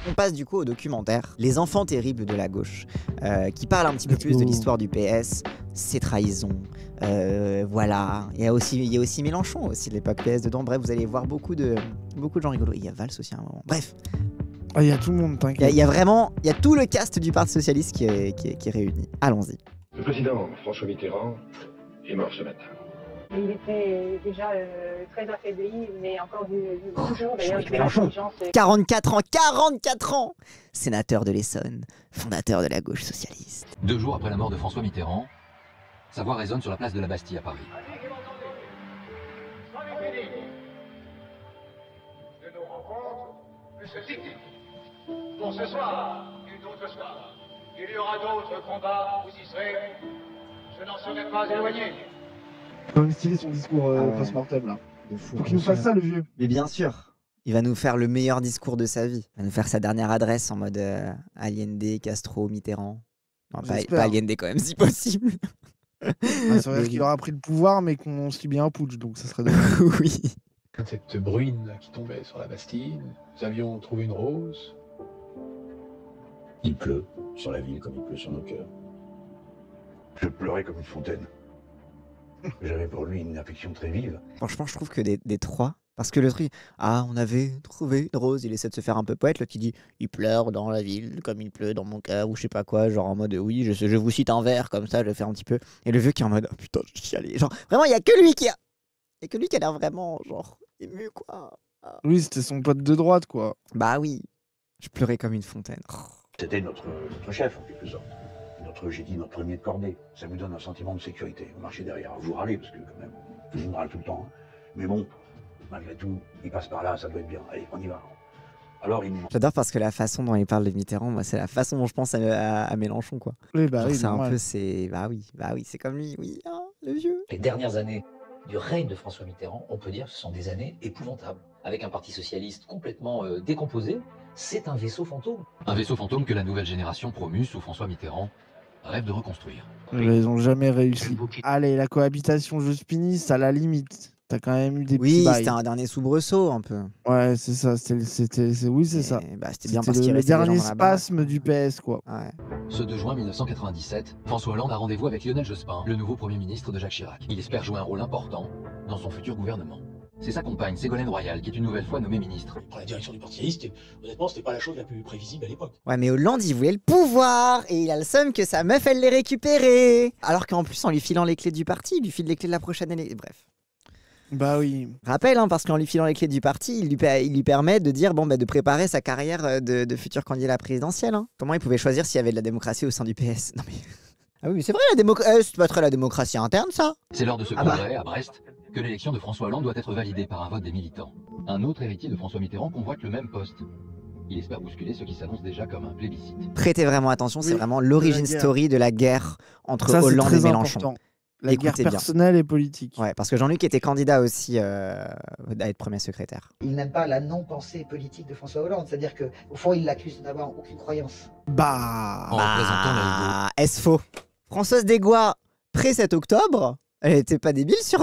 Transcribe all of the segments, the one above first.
On passe du coup au documentaire Les enfants terribles de la gauche, qui parle un petit peu plus de l'histoire du PS, ses trahisons, voilà. Il y a aussi Mélenchon aussi de l'époque PS dedans. Bref, vous allez voir beaucoup de gens rigolos. Il y a Valls aussi à un moment. Bref. Ah, il y a tout le monde, t'inquiète. Il y a tout le cast du Parti Socialiste qui est réuni. Allons-y. Le président François Mitterrand est mort ce matin. Il était déjà très affaibli, mais encore toujours d'ailleurs. 44 ans, sénateur de l'Essonne, fondateur de la gauche socialiste. 2 jours après la mort de François Mitterrand, sa voix résonne sur la place de la Bastille à Paris. De nos rencontres, plus cycliques. Pour ce soir et d'autres soirs, il y aura d'autres combats, vous y serez. Je n'en serai pas éloigné. Comme stylé son discours post-mortem là. Faut qu'il nous fasse ça, le vieux. Mais bien sûr, il va nous faire le meilleur discours de sa vie. Il va nous faire sa dernière adresse en mode Allende, Castro, Mitterrand. Non, pas Allende quand même, si possible. Ça veut dire qu'il aura pris le pouvoir, mais qu'on subit un putsch, donc ça serait dommage. Oui. Cette bruine qui tombait sur la Bastille, nous avions trouvé une rose. Il pleut sur la ville comme il pleut sur nos cœurs. Je pleurais comme une fontaine. J'avais pour lui une affection très vive. Franchement, je trouve que des trois, parce que le truc, on avait trouvé une rose, il essaie de se faire un peu poète, l'autre qui dit, il pleure dans la ville comme il pleut dans mon cœur, ou je sais pas quoi, genre en mode, oui, je vous cite un vers, comme ça, je le fais un petit peu. Et le vieux qui est en mode, oh putain, je chialais. Genre, vraiment, il y a que lui qui a l'air vraiment, genre, ému, quoi. Oui, c'était son pote de droite, quoi. Bah oui, je pleurais comme une fontaine. C'était notre chef, en quelque sorte. J'ai dit notre premier de cordée. Ça vous donne un sentiment de sécurité. Vous marchez derrière, vous râlez, parce que quand même, tout le monde râle tout le temps. Hein. Mais bon, malgré tout, il passe par là, ça doit être bien. Allez, on y va. Alors, J'adore parce que la façon dont il parle de Mitterrand, moi, c'est la façon dont je pense à Mélenchon, quoi. Oui, bah oui, c'est un peu, bah oui, c'est comme lui, oui, le vieux. Les dernières années du règne de François Mitterrand, on peut dire que ce sont des années épouvantables. Avec un parti socialiste complètement décomposé, c'est un vaisseau fantôme. Un vaisseau fantôme que la nouvelle génération promue sous François Mitterrand rêve de reconstruire. Ils ont jamais réussi. Allez, la cohabitation Jospin, à la limite. T'as quand même eu des petits Oui, bails. c'était un dernier soubresaut, un peu. Ouais, c'est ça. Oui, c'est ça. Bah, c'était bien parce qu'il le restait des gens dernier dans la baraque. spasme du PS, quoi. Ouais. Ce 2 juin 1997, François Hollande a rendez-vous avec Lionel Jospin, le nouveau Premier ministre de Jacques Chirac. Il espère jouer un rôle important dans son futur gouvernement. C'est sa compagne, Ségolène Royal, qui est une nouvelle fois nommée ministre. Pour la direction du Parti socialiste, honnêtement, c'était pas la chose la plus prévisible à l'époque. Ouais, mais Hollande, il voulait le pouvoir, et il a le seum que sa meuf, elle l'ait récupéré. Alors qu'en plus, en lui filant les clés du parti, il lui file les clés de la prochaine année. Bref. Bah oui. Rappel, parce qu'en lui filant les clés du parti, il lui permet de dire, de préparer sa carrière de futur candidat à la présidentielle. Comment il pouvait choisir s'il y avait de la démocratie au sein du PS? Non mais... Ah oui, mais c'est vrai, c'est pas très la démocratie interne, ça. C'est lors de ce congrès, à Brest, que l'élection de François Hollande doit être validée par un vote des militants. Un autre héritier de François Mitterrand convoite le même poste. Il espère bousculer ce qui s'annonce déjà comme un plébiscite. Prêtez vraiment attention, c'est vraiment l'origin story de la guerre entre Ça, Hollande et Mélenchon. Important. La guerre Écoutez bien. personnelle et politique. Ouais, parce que Jean-Luc était candidat aussi à être premier secrétaire. Il n'aime pas la non-pensée politique de François Hollande, c'est-à-dire qu'au fond, il l'accuse de n'avoir aucune croyance. En représentant la est-ce faux? Françoise Desgois, pré-7 octobre, elle était pas débile sur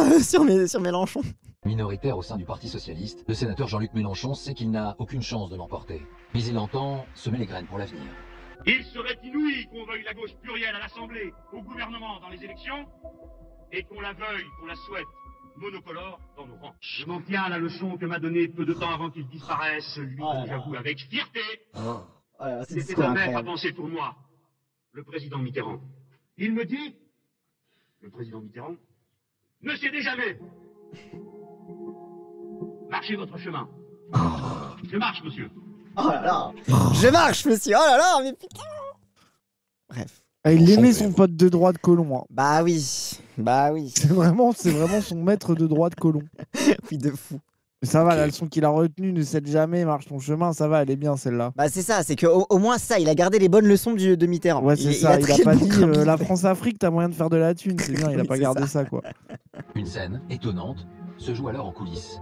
Mélenchon. Minoritaire au sein du Parti Socialiste, le sénateur Jean-Luc Mélenchon sait qu'il n'a aucune chance de l'emporter. Mais il entend semer les graines pour l'avenir. Il serait inouï qu'on veuille la gauche plurielle à l'Assemblée, au gouvernement dans les élections, et qu'on la veuille, qu'on la souhaite monocolore dans nos rangs. Je m'en tiens à la leçon que m'a donnée peu de temps avant qu'il disparaisse, lui, j'avoue avec fierté. C'était un maître à penser pour moi, le président Mitterrand. Il me dit, le président Mitterrand, ne cédez jamais. Marchez votre chemin. Je marche, monsieur. Oh là là. Je marche, monsieur. Oh là là, mais putain. Bref. Il aimait son pote de droite Colomb. Bah oui. C'est vraiment son maître de droite Colomb. Oui, de fou. Mais ça va, la leçon qu'il a retenue, ne cède jamais, marche ton chemin, ça va, elle est bien celle-là. Bah c'est ça, c'est qu'au moins ça, il a gardé les bonnes leçons de Mitterrand. Ouais, c'est ça, il a pas dit la France-Afrique, t'as moyen de faire de la thune, c'est bien, il a pas gardé ça, quoi. Une scène étonnante se joue alors en coulisses.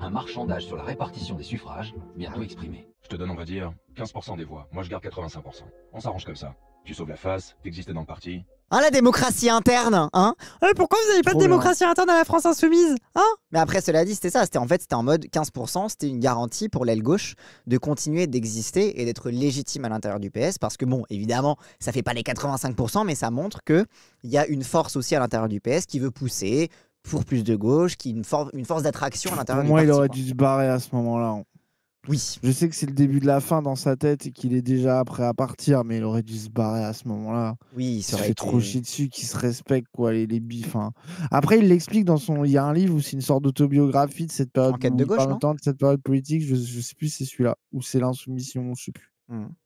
Un marchandage sur la répartition des suffrages, bientôt exprimé. Je te donne, on va dire, 15% des voix. Moi, je garde 85%. On s'arrange comme ça. Tu sauves la face, t'existes dans le parti. Hein, la démocratie interne, hein? Pourquoi vous n'avez pas de Trop bien. démocratie interne à la France insoumise? Hein? Mais après, cela dit, c'était ça. C'était en mode 15%, c'était une garantie pour l'aile gauche de continuer d'exister et d'être légitime à l'intérieur du PS. Parce que bon, évidemment, ça fait pas les 85%, mais ça montre qu'il y a une force aussi à l'intérieur du PS qui veut pousser pour plus de gauche, qui une force d'attraction à l'intérieur Pour du moi, parti. il aurait quoi. dû se barrer à ce moment-là. Oui. Je sais que c'est le début de la fin dans sa tête et qu'il est déjà prêt à partir, mais il aurait dû se barrer à ce moment-là. Oui, il Il se serait fait trop chier dessus, qu'il se respecte, quoi, les bifs. Hein. Après, il l'explique dans son. Il y a un livre où c'est une sorte d'autobiographie de cette période. Enquête où de il gauche, parle non? notamment de cette période politique. Je sais plus si c'est celui-là. Ou c'est l'insoumission, je sais plus.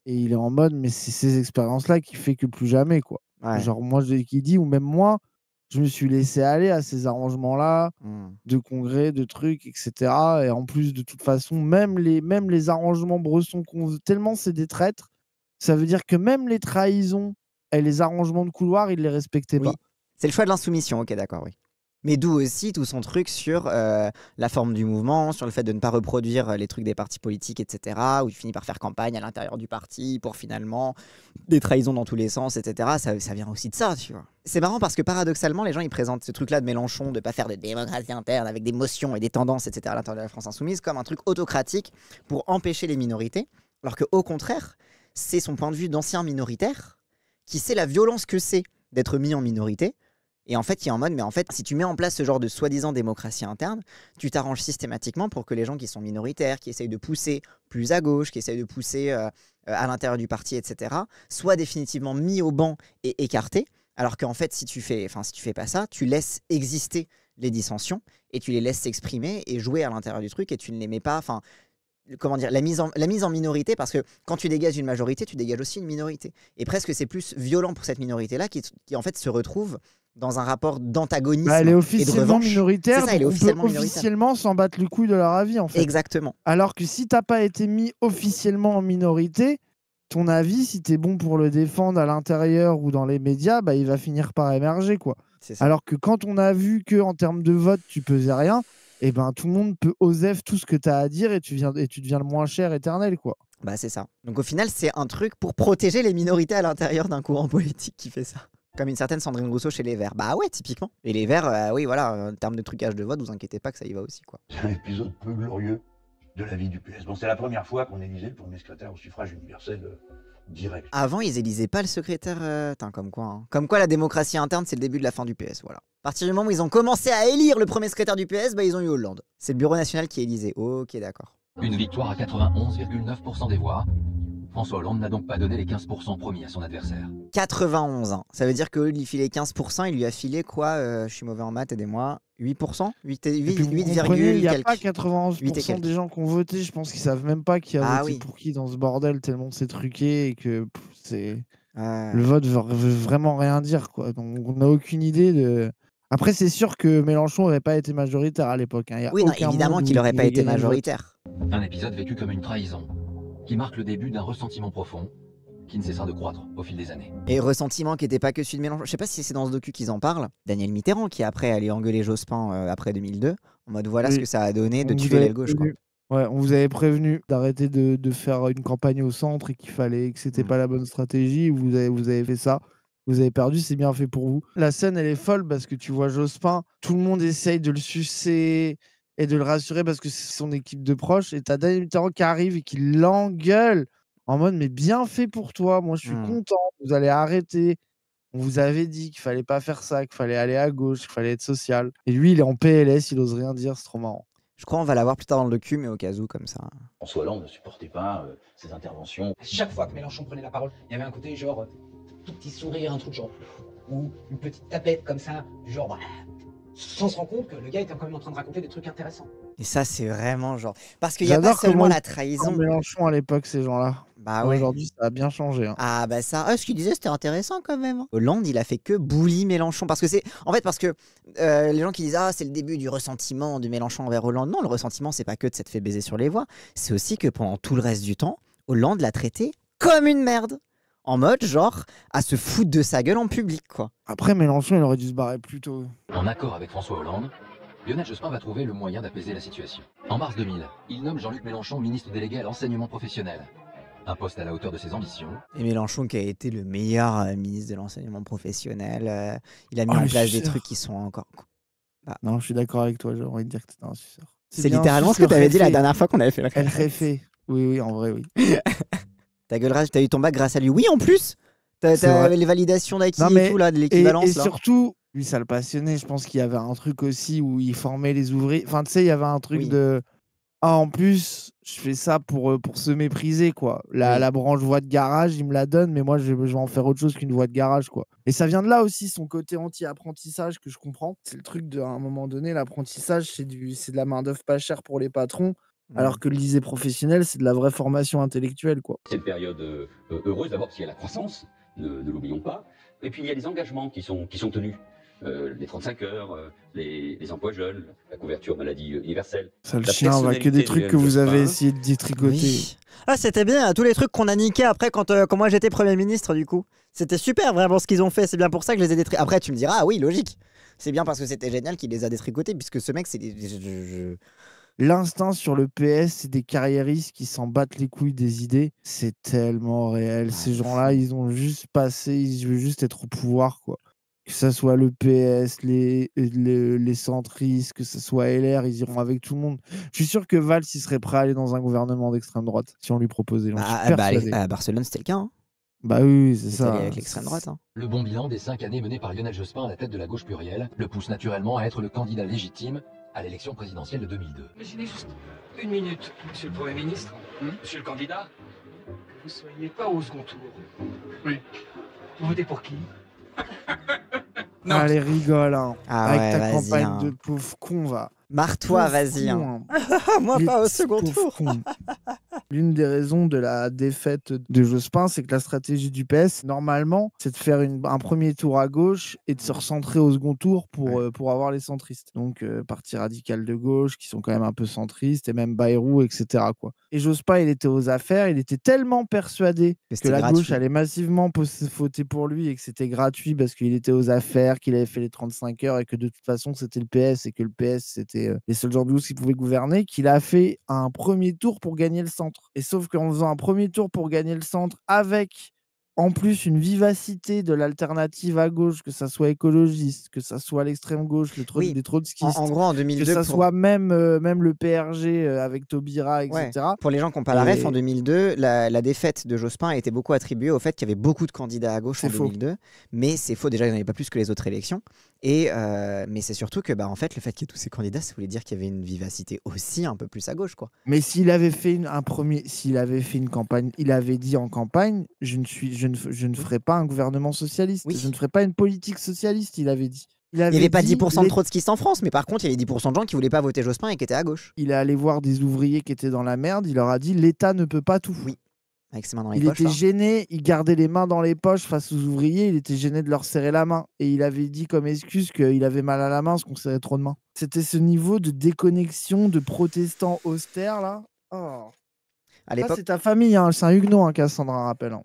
Et il est en mode, mais c'est ces expériences-là qui fait que plus jamais, quoi. Ouais. Genre, moi, qui dit, ou même moi, je me suis laissé aller à ces arrangements-là, de congrès, de trucs, etc. Et en plus, de toute façon, même les arrangements Bresson, tellement c'est des traîtres, ça veut dire que même les trahisons et les arrangements de couloir, ils les respectaient Oui. pas. C'est le choix de l'insoumission, ok, d'accord, oui. Mais d'où aussi tout son truc sur la forme du mouvement, sur le fait de ne pas reproduire les trucs des partis politiques, etc. Où tu finis par faire campagne à l'intérieur du parti pour finalement des trahisons dans tous les sens, etc. Ça vient aussi de ça, tu vois. C'est marrant parce que paradoxalement, les gens ils présentent ce truc-là de Mélenchon, de pas faire de démocratie interne avec des motions et des tendances, etc. à l'intérieur de la France insoumise comme un truc autocratique pour empêcher les minorités. Alors qu'au contraire, c'est son point de vue d'ancien minoritaire qui sait la violence que c'est d'être mis en minorité. Et en fait, il est en mode, mais en fait, si tu mets en place ce genre de soi-disant démocratie interne, tu t'arranges systématiquement pour que les gens qui sont minoritaires, qui essayent de pousser plus à gauche, qui essayent de pousser à l'intérieur du parti, etc., soient définitivement mis au banc et écartés. Alors qu'en fait, si tu fais pas ça, tu laisses exister les dissensions et tu les laisses s'exprimer et jouer à l'intérieur du truc et tu ne les mets pas... Enfin, comment dire, la mise en minorité, parce que quand tu dégages une majorité, tu dégages aussi une minorité. Et presque c'est plus violent pour cette minorité-là qui en fait se retrouve dans un rapport d'antagonisme Elle est et de officiellement revanche. minoritaire, C'est ça, elle est donc on officiellement peut minoritaire. officiellement s'en battre le couille de leur avis, en fait. Exactement. Alors que si t'as pas été mis officiellement en minorité, ton avis, si t'es bon pour le défendre à l'intérieur ou dans les médias, bah, il va finir par émerger, quoi. C'est ça. Alors que quand on a vu que en termes de vote, tu pesais rien, et ben tout le monde peut osef tout ce que tu as à dire et tu deviens le moins cher éternel, quoi. Bah c'est ça. Donc au final, c'est un truc pour protéger les minorités à l'intérieur d'un courant politique qui fait ça. Comme une certaine Sandrine Rousseau chez les Verts. Bah ouais, typiquement. Et les Verts, oui, voilà, en termes de trucage de vote, vous inquiétez pas que ça y va aussi, quoi. C'est un épisode peu glorieux de la vie du PS. Bon, c'est la première fois qu'on élisait le premier secrétaire au suffrage universel direct. Avant, ils élisaient pas le secrétaire. Comme quoi. Hein. Comme quoi, la démocratie interne, c'est le début de la fin du PS. Voilà. À partir du moment où ils ont commencé à élire le premier secrétaire du PS, bah, ils ont eu Hollande. C'est le Bureau national qui est élisé. Ok, d'accord. Une victoire à 91,9% des voix. François Hollande n'a donc pas donné les 15% promis à son adversaire. 91. Hein. Ça veut dire qu'au lieu de lui filer 15%, il lui a filé quoi je suis mauvais en maths, aidez-moi. 8%. 8, Et puis, vous 8, comprenez, il n'y a quelques. pas 8 et 91% quelques. des gens qui ont voté. Je pense qu'ils savent même pas qui a Ah voté oui. pour qui dans ce bordel, tellement c'est truqué et que c'est... Ouais. Le vote veut vraiment rien dire, quoi. Donc on n'a aucune idée de... Après, c'est sûr que Mélenchon n'aurait pas été majoritaire à l'époque. Hein. Il y a Oui, non, aucun évidemment monde qu'il où n'aurait il pas pouvait été gagner le vote. majoritaire. Un épisode vécu comme une trahison, qui marque le début d'un ressentiment profond, qui ne cessera de croître au fil des années. Et ressentiment qui n'était pas que celui de Mélenchon. Je sais pas si c'est dans ce docu qu'ils en parlent. Daniel Mitterrand qui après allait engueuler Jospin après 2002. En mode voilà Oui. ce que ça a donné de On vous tuer avait l'aile gauche. Quoi. prévenu. Ouais, on vous avait prévenu d'arrêter de faire une campagne au centre et que c'était pas la bonne stratégie. Vous avez fait ça. Vous avez perdu, c'est bien fait pour vous. La scène, elle est folle parce que tu vois Jospin, tout le monde essaye de le sucer et de le rassurer parce que c'est son équipe de proches. Et t'as Daniel Mitterrand qui arrive et qui l'engueule en mode mais bien fait pour toi, moi je suis content, vous allez arrêter. On vous avait dit qu'il fallait pas faire ça, qu'il fallait aller à gauche, qu'il fallait être social. Et lui, il est en PLS, il ose rien dire, c'est trop marrant. Je crois qu'on va l'avoir plus tard dans le docu, mais au cas où, comme ça. François Hollande ne supportait pas ces interventions. Chaque fois que Mélenchon prenait la parole, il y avait un côté genre tout petit sourire, un truc genre ou une petite tapette comme ça, genre bah, sans se rendre compte que le gars était quand même en train de raconter des trucs intéressants. Et ça, c'est vraiment genre. Parce qu'il n'y a pas J'adore seulement comment la ils trahison. Mélenchon à l'époque, ces gens-là. Bah ouais. Aujourd'hui, ça a bien changé. Hein. Ah bah ça, ce qu'il disait c'était intéressant quand même. Hollande il a fait que bully Mélenchon parce que c'est en fait parce que les gens qui disent ah c'est le début du ressentiment de Mélenchon envers Hollande. Non, le ressentiment c'est pas que de s'être fait baiser sur les voies, c'est aussi que pendant tout le reste du temps, Hollande l'a traité comme une merde. En mode genre à se foutre de sa gueule en public quoi. Après Mélenchon il aurait dû se barrer plus tôt. En accord avec François Hollande, Lionel Jospin va trouver le moyen d'apaiser la situation. En mars 2000, il nomme Jean-Luc Mélenchon ministre délégué à l'enseignement professionnel. un poste à la hauteur de ses ambitions. Et Mélenchon qui a été le meilleur ministre de l'enseignement professionnel, il a mis Oh, en le place des suceur. trucs qui sont encore... Non, je suis d'accord avec toi, j'ai envie de dire que t'es un suceur. C'est bien littéralement ce juste que tu avais dit la réfé. dernière fois qu'on avait fait le Elle réfé. réfé. Oui, en vrai, oui. Ta gueule rage, t'as eu ton bac grâce à lui. Oui, en plus t'as C'est vrai. les validations d'IT Non, et mais tout, là, de et l'équivalence. là. surtout, lui, ça le passionnait. Je pense qu'il y avait un truc aussi où il formait les ouvriers. Enfin, tu sais, il y avait un truc Oui. de ah, en plus, je fais ça pour se mépriser, quoi. Oui. La branche voie de garage, il me la donne, mais moi, je vais en faire autre chose qu'une voie de garage, quoi. Et ça vient de là aussi, son côté anti-apprentissage que je comprends. C'est le truc de, à un moment donné, l'apprentissage, c'est de la main-d'œuvre pas chère pour les patrons, alors que le lycée professionnel, c'est de la vraie formation intellectuelle, quoi. C'est une période heureuse d'abord parce qu'il y a la croissance, ne l'oublions pas. Et puis il y a des engagements qui sont tenus. Les 35 heures, les emplois jeunes, la couverture maladie universelle. Ça, le La chien, va que des personnalité trucs de que vous Jospin. avez essayé de détricoter. Oui. Ah, c'était bien, tous les trucs qu'on a niqués après quand moi j'étais Premier ministre, du coup. C'était super, vraiment, ce qu'ils ont fait. C'est bien pour ça que je les ai détricotés. Après, tu me diras, ah oui, logique. C'est bien parce que c'était génial qu'il les a détricotés, puisque ce mec, c'est... L'instinct sur le PS, c'est des carriéristes qui s'en battent les couilles des idées. C'est tellement réel. Ces gens-là, ils ont juste passé, ils veulent juste être au pouvoir, quoi. Que ça soit le PS, les centristes, que ce soit LR, ils iront avec tout le monde. Je suis sûr que Valls, il serait prêt à aller dans un gouvernement d'extrême droite si on lui proposait. J'en suis persuadé. à Barcelone, c'était le cas. Hein. Bah oui, c'est Il est ça. allé avec l'extrême droite. Hein. Le bon bilan des 5 années menées par Lionel Jospin à la tête de la gauche plurielle le pousse naturellement à être le candidat légitime à l'élection présidentielle de 2002. Imaginez juste une minute, monsieur le Premier ministre, monsieur le candidat, que vous soyez pas au second tour. Oui. Vous votez pour qui? Non. Allez, rigole, hein. Ah avec ouais, ta vas-y, campagne hein. de pauvre con, va. Marre-toi, Pauvre vas-y. con, Hein. Moi, Les pas au petits second pauvres tour. cons. L'une des raisons de la défaite de Jospin, c'est que la stratégie du PS, normalement, c'est de faire un premier tour à gauche et de se recentrer au second tour pour avoir les centristes. Donc, Parti radical de gauche, qui sont quand même un peu centristes, et même Bayrou, etc. quoi. Et Jospin, il était aux affaires, il était tellement persuadé que c'était la gratuit. gauche allait massivement voter pour lui et que c'était gratuit parce qu'il était aux affaires, qu'il avait fait les 35 heures et que de toute façon, c'était le PS et que le PS, c'était les seuls gens de gauche qui pouvaient gouverner, qu'il a fait un premier tour pour gagner le centre. Et sauf qu'en faisant un premier tour pour gagner le centre avec en plus une vivacité de l'alternative à gauche, que ça soit écologiste, que ça soit l'extrême gauche, Oui. des trotskistes, En gros, en 2002, que ça pour- soit même le PRG avec Taubira, etc. Ouais. Pour les gens qui n'ont pas la ref, Et- en 2002, la défaite de Jospin a été beaucoup attribuée au fait qu'il y avait beaucoup de candidats à gauche en C'est faux. 2002. Mais c'est faux, déjà, il n'y en avait pas plus que les autres élections. Mais c'est surtout que en fait, le fait qu'il y ait tous ces candidats, ça voulait dire qu'il y avait une vivacité aussi un peu plus à gauche. Quoi. Mais s'il avait fait s'il avait fait une campagne, il avait dit en campagne, je ne ferai pas un gouvernement socialiste, je ne ferai pas une politique socialiste, il avait dit. Il n'y avait pas dit, 10% de trotskistes en France, mais par contre, il y avait 10% de gens qui ne voulaient pas voter Jospin et qui étaient à gauche. Il est allé voir des ouvriers qui étaient dans la merde, il leur a dit l'État ne peut pas tout. Oui, avec ses mains dans les Il poches. était là. gêné, il gardait les mains dans les poches face aux ouvriers, il était gêné de leur serrer la main. Et il avait dit comme excuse qu'il avait mal à la main parce qu'on serrait trop de mains. C'était ce niveau de déconnexion de protestants austères là. Oh. À Ça, l'époque, c'est ta famille, hein, c'est un huguenot, hein, Cassandra, rappelle. Hein.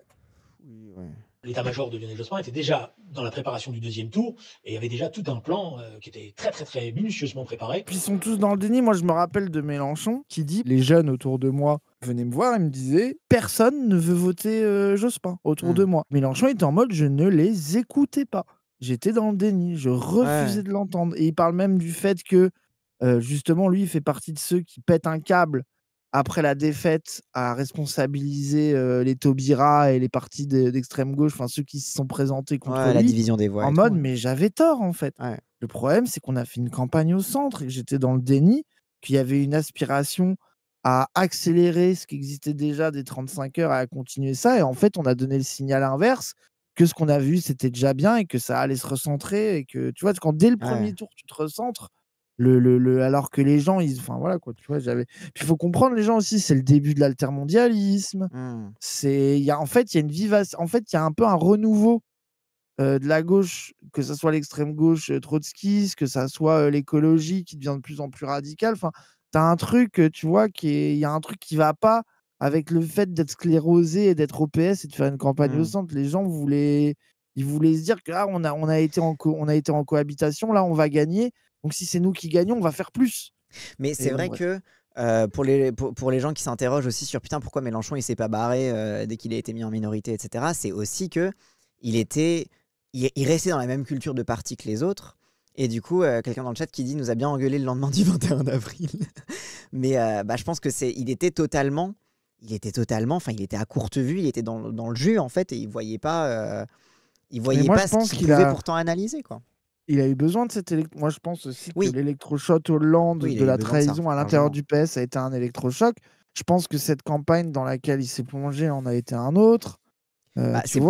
L'état-major de Lionel Jospin était déjà dans la préparation du deuxième tour et il y avait déjà tout un plan qui était très très très minutieusement préparé. Puis ils sont tous dans le déni. Moi, je me rappelle de Mélenchon qui dit les jeunes autour de moi venaient me voir et me disaient personne ne veut voter Jospin autour de moi. Mélenchon était en mode je ne les écoutais pas. J'étais dans le déni, je refusais de l'entendre. Et il parle même du fait que justement, lui, il fait partie de ceux qui pètent un câble après la défaite à responsabiliser les Taubira et les partis d'extrême gauche, enfin ceux qui se sont présentés contre Ouais, lui, la division des voix en et mode tout, mais j'avais tort en fait. Le problème c'est qu'on a fait une campagne au centre et que j'étais dans le déni, qu'il y avait une aspiration à accélérer ce qui existait déjà des 35 heures et à continuer ça, et en fait on a donné le signal inverse, que ce qu'on a vu c'était déjà bien et que ça allait se recentrer et que tu vois quand dès le premier tour tu te recentres, alors que les gens, enfin voilà quoi, tu vois, puis il faut comprendre les gens aussi, c'est le début de l'altermondialisme. En fait, il y a une vivace, en fait, il y a un peu un renouveau de la gauche, que ce soit l'extrême gauche trotskiste, que ça soit l'écologie qui devient de plus en plus radicale. Enfin, t'as un truc, tu vois, il y a un truc qui va pas avec le fait d'être sclérosé et d'être au PS et de faire une campagne au centre. Les gens voulaient se dire que on a été en cohabitation, là on va gagner. Donc si c'est nous qui gagnons, on va faire plus. Mais c'est vrai que pour les gens qui s'interrogent aussi sur putain pourquoi Mélenchon il s'est pas barré dès qu'il a été mis en minorité, etc. C'est aussi que il restait dans la même culture de parti que les autres. Et du coup, quelqu'un dans le chat qui dit nous a bien engueulé le lendemain du 21 avril. Mais je pense que il était totalement, enfin il était à courte vue, il était dans le jus en fait et il voyait pas ce qu'il pouvait pourtant analyser quoi. Il a eu besoin de cet moi je pense aussi que l'électrochoc Hollande de la trahison à l'intérieur du PS a été un électrochoc. Je pense que cette campagne dans laquelle il s'est plongé en a été un autre. C'est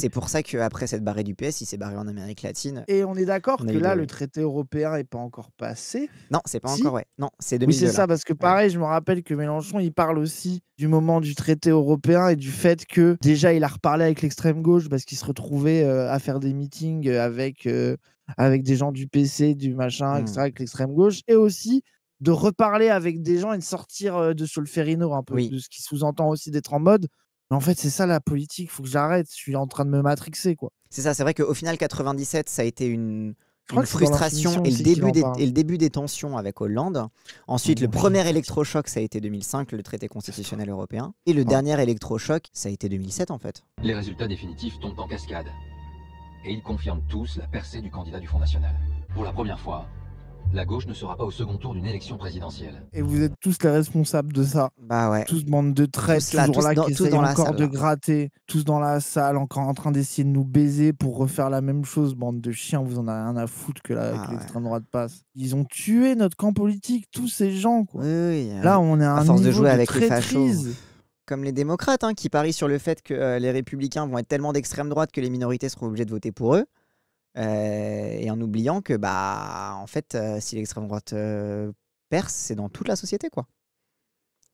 pour ça qu'après s'être barré du PS, il s'est barré en Amérique latine. Et on est d'accord que là, le traité européen n'est pas encore passé. Non, c'est pas encore, Non, c'est 2002. Oui, c'est ça, parce que pareil, je me rappelle que Mélenchon, il parle aussi du moment du traité européen et du fait que déjà, il a reparlé avec l'extrême gauche parce qu'il se retrouvait à faire des meetings avec des gens du PC, du machin, etc., avec l'extrême gauche. Et aussi de reparler avec des gens et de sortir de Solferino un peu, de ce qui sous-entend aussi d'être en mode. Mais en fait, c'est ça la politique, faut que j'arrête, je suis en train de me matrixer, quoi. C'est ça, c'est vrai qu'au final, 97, ça a été une frustration et le début des tensions avec Hollande. Ensuite, le premier électrochoc, ça a été 2005, le traité constitutionnel européen. Et le dernier électrochoc, ça a été 2007, en fait. Les résultats définitifs tombent en cascade. Et ils confirment tous la percée du candidat du Front National. Pour la première fois, la gauche ne sera pas au second tour d'une élection présidentielle. Et vous êtes tous les responsables de ça. Bah ouais. Tous bande de traîtres, toujours là, qui essayent encore de gratter. Tous dans la salle, encore en train d'essayer de nous baiser pour refaire la même chose. Bande de chiens, vous en avez rien à foutre que l'extrême droite passe. Ils ont tué notre camp politique, tous ces gens, quoi. Oui, là, on est à un force niveau de jouer avec traîtrise. Les fachos. Comme les démocrates, qui parient sur le fait que les républicains vont être tellement d'extrême droite que les minorités seront obligées de voter pour eux. Et en oubliant que en fait si l'extrême droite perce, c'est dans toute la société quoi.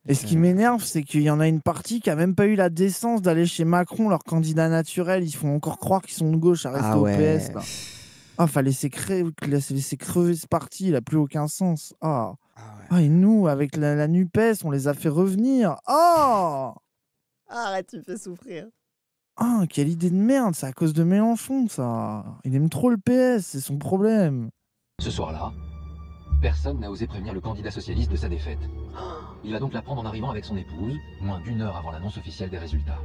Et ce qui m'énerve, c'est qu'il y en a une partie qui a même pas eu la décence d'aller chez Macron, leur candidat naturel. Ils font encore croire qu'ils sont de gauche à rester au PS là. Fallait laisser crever ce parti, il a plus aucun sens. Et nous avec la NUPES, on les a fait revenir. Arrête, tu me fais souffrir. Quelle idée de merde, c'est à cause de Mélenchon, ça. Il aime trop le PS, c'est son problème. Ce soir-là, personne n'a osé prévenir le candidat socialiste de sa défaite. Il va donc l'apprendre en arrivant avec son épouse, moins d'1 heure avant l'annonce officielle des résultats.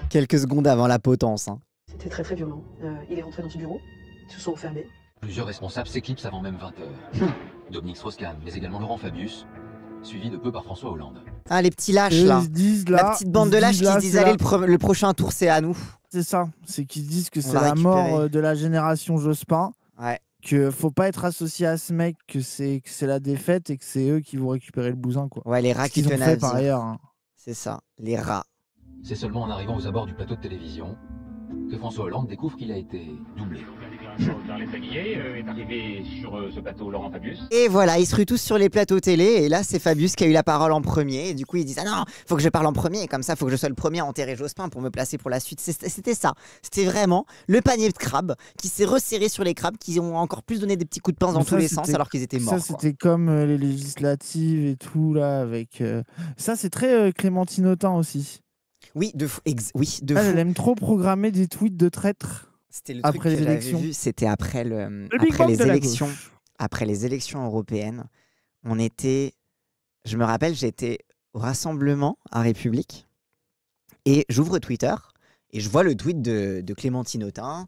Quelques secondes avant la potence. C'était très très violent. Il est rentré dans son bureau, ils se sont enfermés. Plusieurs responsables s'éclipsent avant même 20 h. Dominique Strauss-Kahn, mais également Laurent Fabius, suivi de peu par François Hollande. Les petits lâches là. La petite bande de lâches qui se disent allez, le prochain tour c'est à nous. C'est ça, c'est qu'ils disent que c'est la mort de la génération Jospin. Que faut pas être associé à ce mec, que c'est la défaite et que c'est eux qui vont récupérer le bousin quoi. Les rats qui ont fait par ailleurs. C'est ça, les rats. C'est seulement en arrivant aux abords du plateau de télévision que François Hollande découvre qu'il a été doublé. Charles Taguillet est arrivé sur ce plateau Laurent Fabius. Et voilà, ils se ruent tous sur les plateaux télé. Et là, c'est Fabius qui a eu la parole en premier. Et du coup, ils disent non, faut que je parle en premier. Comme ça, faut que je sois le premier à enterrer Jospin pour me placer pour la suite. C'était ça. C'était vraiment le panier de crabes qui s'est resserré sur les crabes, qui ont encore plus donné des petits coups de pince dans tous les sens alors qu'ils étaient morts. Ça, c'était comme les législatives et tout là. Avec ça, c'est très Clémentine Autain aussi. Oui, de fou. Elle aime trop programmer des tweets de traîtres. C'était le truc que j'avais vu, c'était après les élections. Après les élections européennes, je me rappelle, j'étais au rassemblement à République et j'ouvre Twitter et je vois le tweet de Clémentine Autain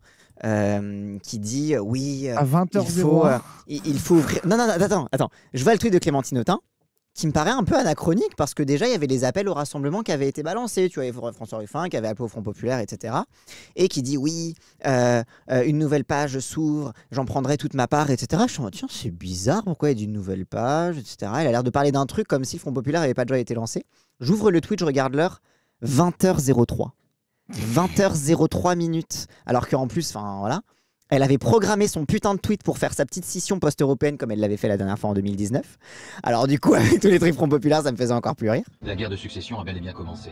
qui dit oui, à 20h01. Il faut ouvrir. Non, attends. Je vois le tweet de Clémentine Autain qui me paraît un peu anachronique parce que déjà il y avait les appels au rassemblement qui avaient été balancés, tu vois, François Ruffin qui avait appelé au Front Populaire, etc. Et qui dit oui, une nouvelle page s'ouvre, j'en prendrai toute ma part, etc. Je suis en mode tiens, c'est bizarre, pourquoi il dit une nouvelle page, etc. Il a l'air de parler d'un truc comme si le Front Populaire n'avait pas déjà été lancé. J'ouvre le tweet, je regarde l'heure, 20h03. 20h03 minutes. Alors qu'en plus, enfin voilà. Elle avait programmé son putain de tweet pour faire sa petite scission post-européenne comme elle l'avait fait la dernière fois en 2019. Alors du coup, avec tous les trucs Front Populaire, ça me faisait encore plus rire. La guerre de succession a bel et bien commencé.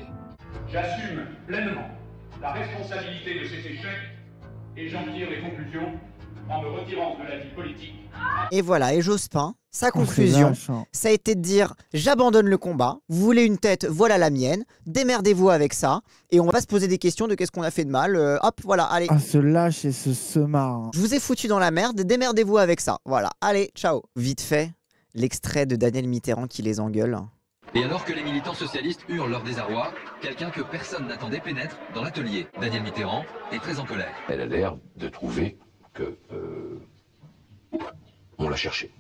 J'assume pleinement la responsabilité de ces échecs et j'en tire les conclusions en me retirant de la vie politique. Et voilà, et Jospin, sa conclusion, ça a été de dire j'abandonne le combat, vous voulez une tête, voilà la mienne, démerdez-vous avec ça, et on va pas se poser des questions de qu'est-ce qu'on a fait de mal, hop, voilà, allez. Ce lâche et ce semard. Je vous ai foutu dans la merde, démerdez-vous avec ça, voilà, allez, ciao. Vite fait, l'extrait de Daniel Mitterrand qui les engueule. Et alors que les militants socialistes hurlent leur désarroi, quelqu'un que personne n'attendait pénètre dans l'atelier. Daniel Mitterrand est très en colère. Elle a l'air de trouver que... on l'a cherché.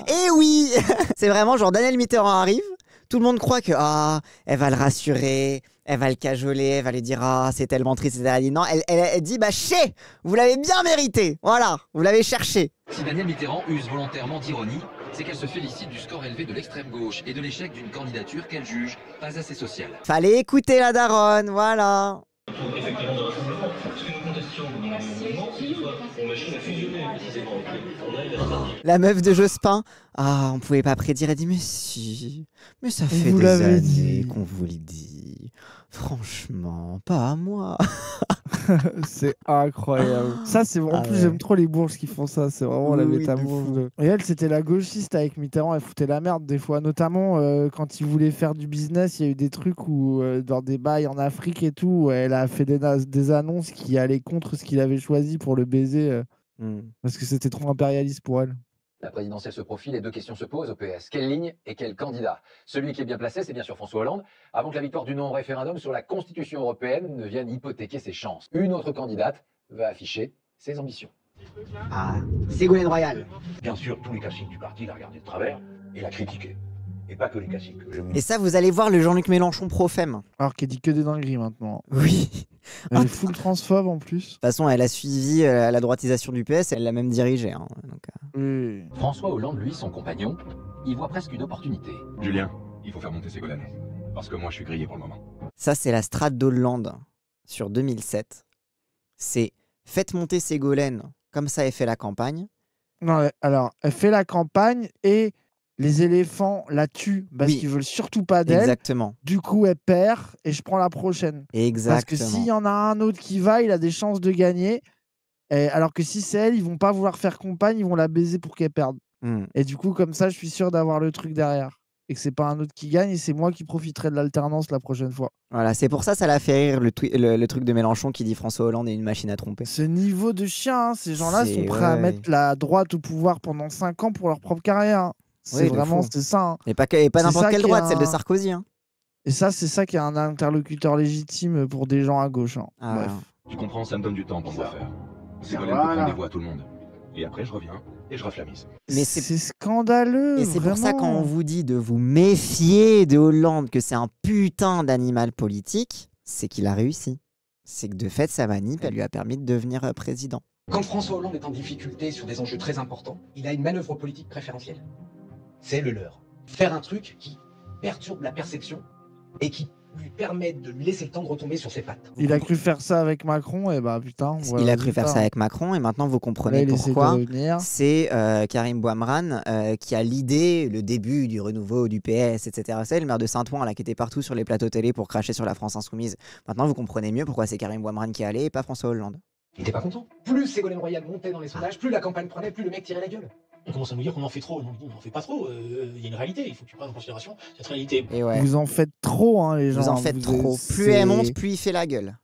Et oui. C'est vraiment genre Daniel Mitterrand arrive, tout le monde croit que elle va le rassurer, elle va le cajoler, elle va lui dire c'est tellement triste, etc. Elle dit non, elle dit vous l'avez bien mérité, voilà, vous l'avez cherché. Si Daniel Mitterrand use volontairement d'ironie, c'est qu'elle se félicite du score élevé de l'extrême gauche et de l'échec d'une candidature qu'elle juge pas assez sociale. Fallait écouter la daronne, voilà. La meuf de Jospin, on pouvait pas prédire, elle dit mais si, mais ça fait Vous des l'avez années dit. qu'on vous le dit. Franchement, pas à moi. C'est incroyable. Ça, c'est en plus, j'aime trop les bourges qui font ça. C'est vraiment la Oui, métamorphose. Et elle, c'était la gauchiste avec Mitterrand. Elle foutait la merde des fois. Notamment quand il voulait faire du business, il y a eu des trucs où, dans des bails en Afrique et tout, où elle a fait des annonces qui allaient contre ce qu'il avait choisi pour le baiser. Parce que c'était trop impérialiste pour elle. La présidentielle se profile et deux questions se posent au PS. Quelle ligne et quel candidat? Celui qui est bien placé, c'est bien sûr François Hollande, avant que la victoire du non au référendum sur la Constitution européenne ne vienne hypothéquer ses chances. Une autre candidate va afficher ses ambitions. Ségolène Royal. Bien sûr, tous les classiques du parti l'a regardé de travers et l'a critiqué. Et pas que les classiques. Et ça, vous allez voir le Jean-Luc Mélenchon pro-femme. Alors qu'elle dit que des dingueries maintenant. Oui. Elle est full transphobe en plus. De toute façon, elle a suivi la droitisation du PS, elle l'a même dirigé. Hein, donc, François Hollande, lui, son compagnon, il voit presque une opportunité. Julien, il faut faire monter Ségolène. Parce que moi, je suis grillé pour le moment. Ça, c'est la strate d'Hollande sur 2007. C'est faites monter Ségolène, comme ça elle fait la campagne. Non, alors, elle fait la campagne et les éléphants la tuent parce Oui. qu'ils veulent surtout pas d'elle. Exactement. Du coup, elle perd et je prends la prochaine. Exactement. Parce que s'il y en a un autre qui va, il a des chances de gagner. Et alors que si c'est elle, ils vont pas vouloir faire campagne, ils vont la baiser pour qu'elle perde. Et du coup, comme ça, je suis sûr d'avoir le truc derrière. Et que c'est pas un autre qui gagne et c'est moi qui profiterai de l'alternance la prochaine fois. Voilà, c'est pour ça ça l'a fait rire le truc de Mélenchon qui dit François Hollande est une machine à tromper. Ce niveau de chien, hein, ces gens-là C'est- sont prêts à ouais. mettre la droite au pouvoir pendant 5 ans pour leur propre carrière. Hein. C'est Oui, de vraiment, fou. c'est ça. Hein. Et pas C'est n'importe ça quelle qui est droite, celle de un- Sarkozy. Hein. Et ça, c'est ça qui est un interlocuteur légitime pour des gens à gauche. Hein. Bref. Tu comprends, ça me donne du temps pour me refaire. Ségolène peut prendre des voix à tout le monde. Et après, je reviens et je reflamise. Mais c'est scandaleux. Et c'est pour ça vraiment. quand on vous dit de vous méfier de Hollande, que c'est un putain d'animal politique, c'est qu'il a réussi. C'est que de fait, sa manip, elle lui a permis de devenir président. Quand François Hollande est en difficulté sur des enjeux très importants, il a une manœuvre politique préférentielle. C'est le leur. Faire un truc qui perturbe la perception et qui lui permet de lui laisser le temps de retomber sur ses pattes. Il a cru faire ça avec Macron, et bah putain. voilà Il a le cru faire résultat, ça hein. avec Macron et maintenant vous comprenez Là, il essaie de pourquoi. revenir. C'est Karim Bouamran qui a l'idée, le début du renouveau du PS, etc. C'est le maire de Saint-Ouen là qui était partout sur les plateaux télé pour cracher sur la France Insoumise. Maintenant vous comprenez mieux pourquoi c'est Karim Bouamran qui est allé et pas François Hollande. Il était pas content. Plus Ségolène Royal montait dans les sondages, plus la campagne prenait, plus le mec tirait la gueule. On commence à nous dire qu'on en fait trop. Non, on n'en fait pas trop. Il y a une réalité. Il faut que tu prennes en considération cette réalité. Et ouais. Vous en faites trop, hein, les gens. Vous en faites trop. Plus elle monte, plus il fait la gueule.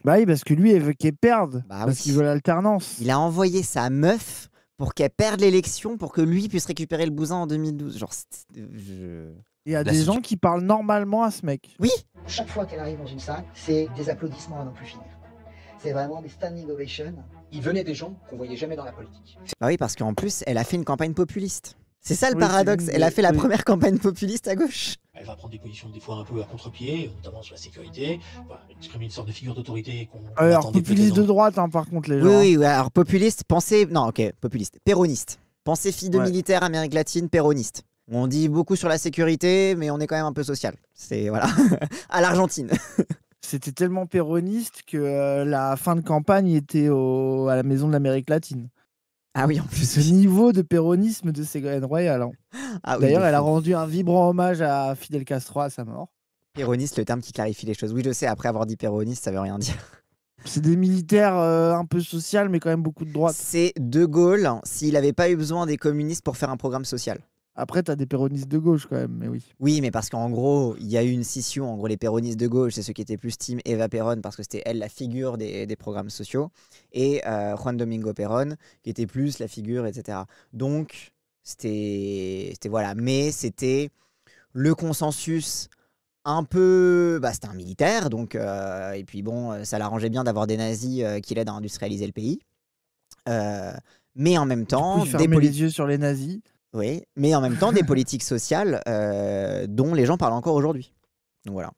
Bah oui, parce que lui, il veut qu'elle perde. Bah parce oui. qu'il veut l'alternance. Il a envoyé sa meuf pour qu'elle perde l'élection pour que lui puisse récupérer le bousin en 2012. Genre, Il y a des gens qui parlent normalement à ce mec. Oui. Chaque fois qu'elle arrive dans une salle, c'est des applaudissements à n'en plus finir. C'est vraiment des standing ovations. Il venait des gens qu'on voyait jamais dans la politique. Bah oui, parce qu'en plus, elle a fait une campagne populiste. C'est ça le Oui, paradoxe. c'est- Elle a fait la oui. première campagne populiste à gauche. Elle va prendre des positions des fois un peu à contre-pied, notamment sur la sécurité, exprimer une sorte de figure d'autorité qu'on Alors, attendait populiste peut-être de dans- droite, hein, par contre, les gens. Oui, hein. oui, ouais, alors populiste, pensez. Non, ok, populiste. Péroniste. Pensez fille de Ouais. militaire, Amérique latine, péroniste. On dit beaucoup sur la sécurité, mais on est quand même un peu social. C'est, voilà. À l'Argentine. C'était tellement péroniste que la fin de campagne était à la maison de l'Amérique latine. Ah oui, en plus. Ce niveau de péronisme de Ségolène Royal. Hein. Ah oui, D'ailleurs, de elle a fou. rendu un vibrant hommage à Fidel Castro à sa mort. Péroniste, le terme qui clarifie les choses. Oui, je sais, après avoir dit péroniste, ça veut rien dire. C'est des militaires un peu social, mais quand même beaucoup de droite. C'est De Gaulle, s'il n'avait pas eu besoin des communistes pour faire un programme social. Après, t'as des péronistes de gauche quand même, mais oui. Oui, mais parce qu'en gros, il y a eu une scission. En gros, les péronistes de gauche, c'est ceux qui étaient plus team Eva Perón, parce que c'était elle la figure des programmes sociaux, et Juan Domingo Perón, qui était plus la figure, etc. Donc, c'était voilà. Mais c'était le consensus un peu... Bah, c'était un militaire, donc... et puis bon, ça l'arrangeait bien d'avoir des nazis qui l'aident à industrialiser le pays. Mais en même temps... Du coup, il fermait les yeux sur les nazis. Oui, mais en même temps, des politiques sociales dont les gens parlent encore aujourd'hui. Donc voilà.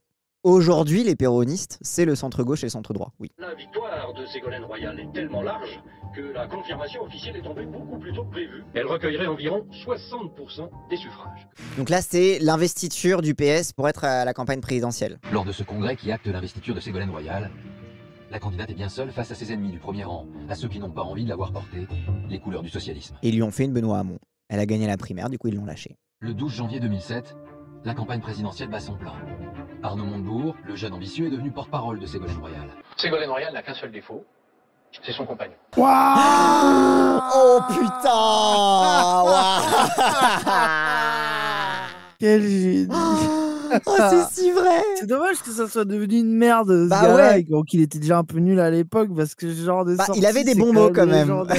Aujourd'hui, les péronistes, c'est le centre-gauche et le centre-droit, oui. La victoire de Ségolène Royal est tellement large que la confirmation officielle est tombée beaucoup plus tôt que prévu. Elle recueillerait environ 60% des suffrages. Donc là, c'est l'investiture du PS pour être à la campagne présidentielle. Lors de ce congrès qui acte l'investiture de Ségolène Royal, la candidate est bien seule face à ses ennemis du premier rang, à ceux qui n'ont pas envie de la voir porter les couleurs du socialisme. Et ils lui ont fait une Benoît Hamon. Elle a gagné la primaire, du coup ils l'ont lâchée. Le 12 janvier 2007, la campagne présidentielle bat son plein. Arnaud Montebourg, le jeune ambitieux, est devenu porte-parole de Ségolène Royal. Ségolène Royal n'a qu'un seul défaut, c'est son compagnon. Oh putain. Quel génie. Oh, c'est si vrai. C'est dommage que ça soit devenu une merde, ce Bah gars-là, ouais. et qu'il était déjà un peu nul à l'époque, parce que ce genre de Bah, sortie, il avait des c'est bons mots quand même. légendaire.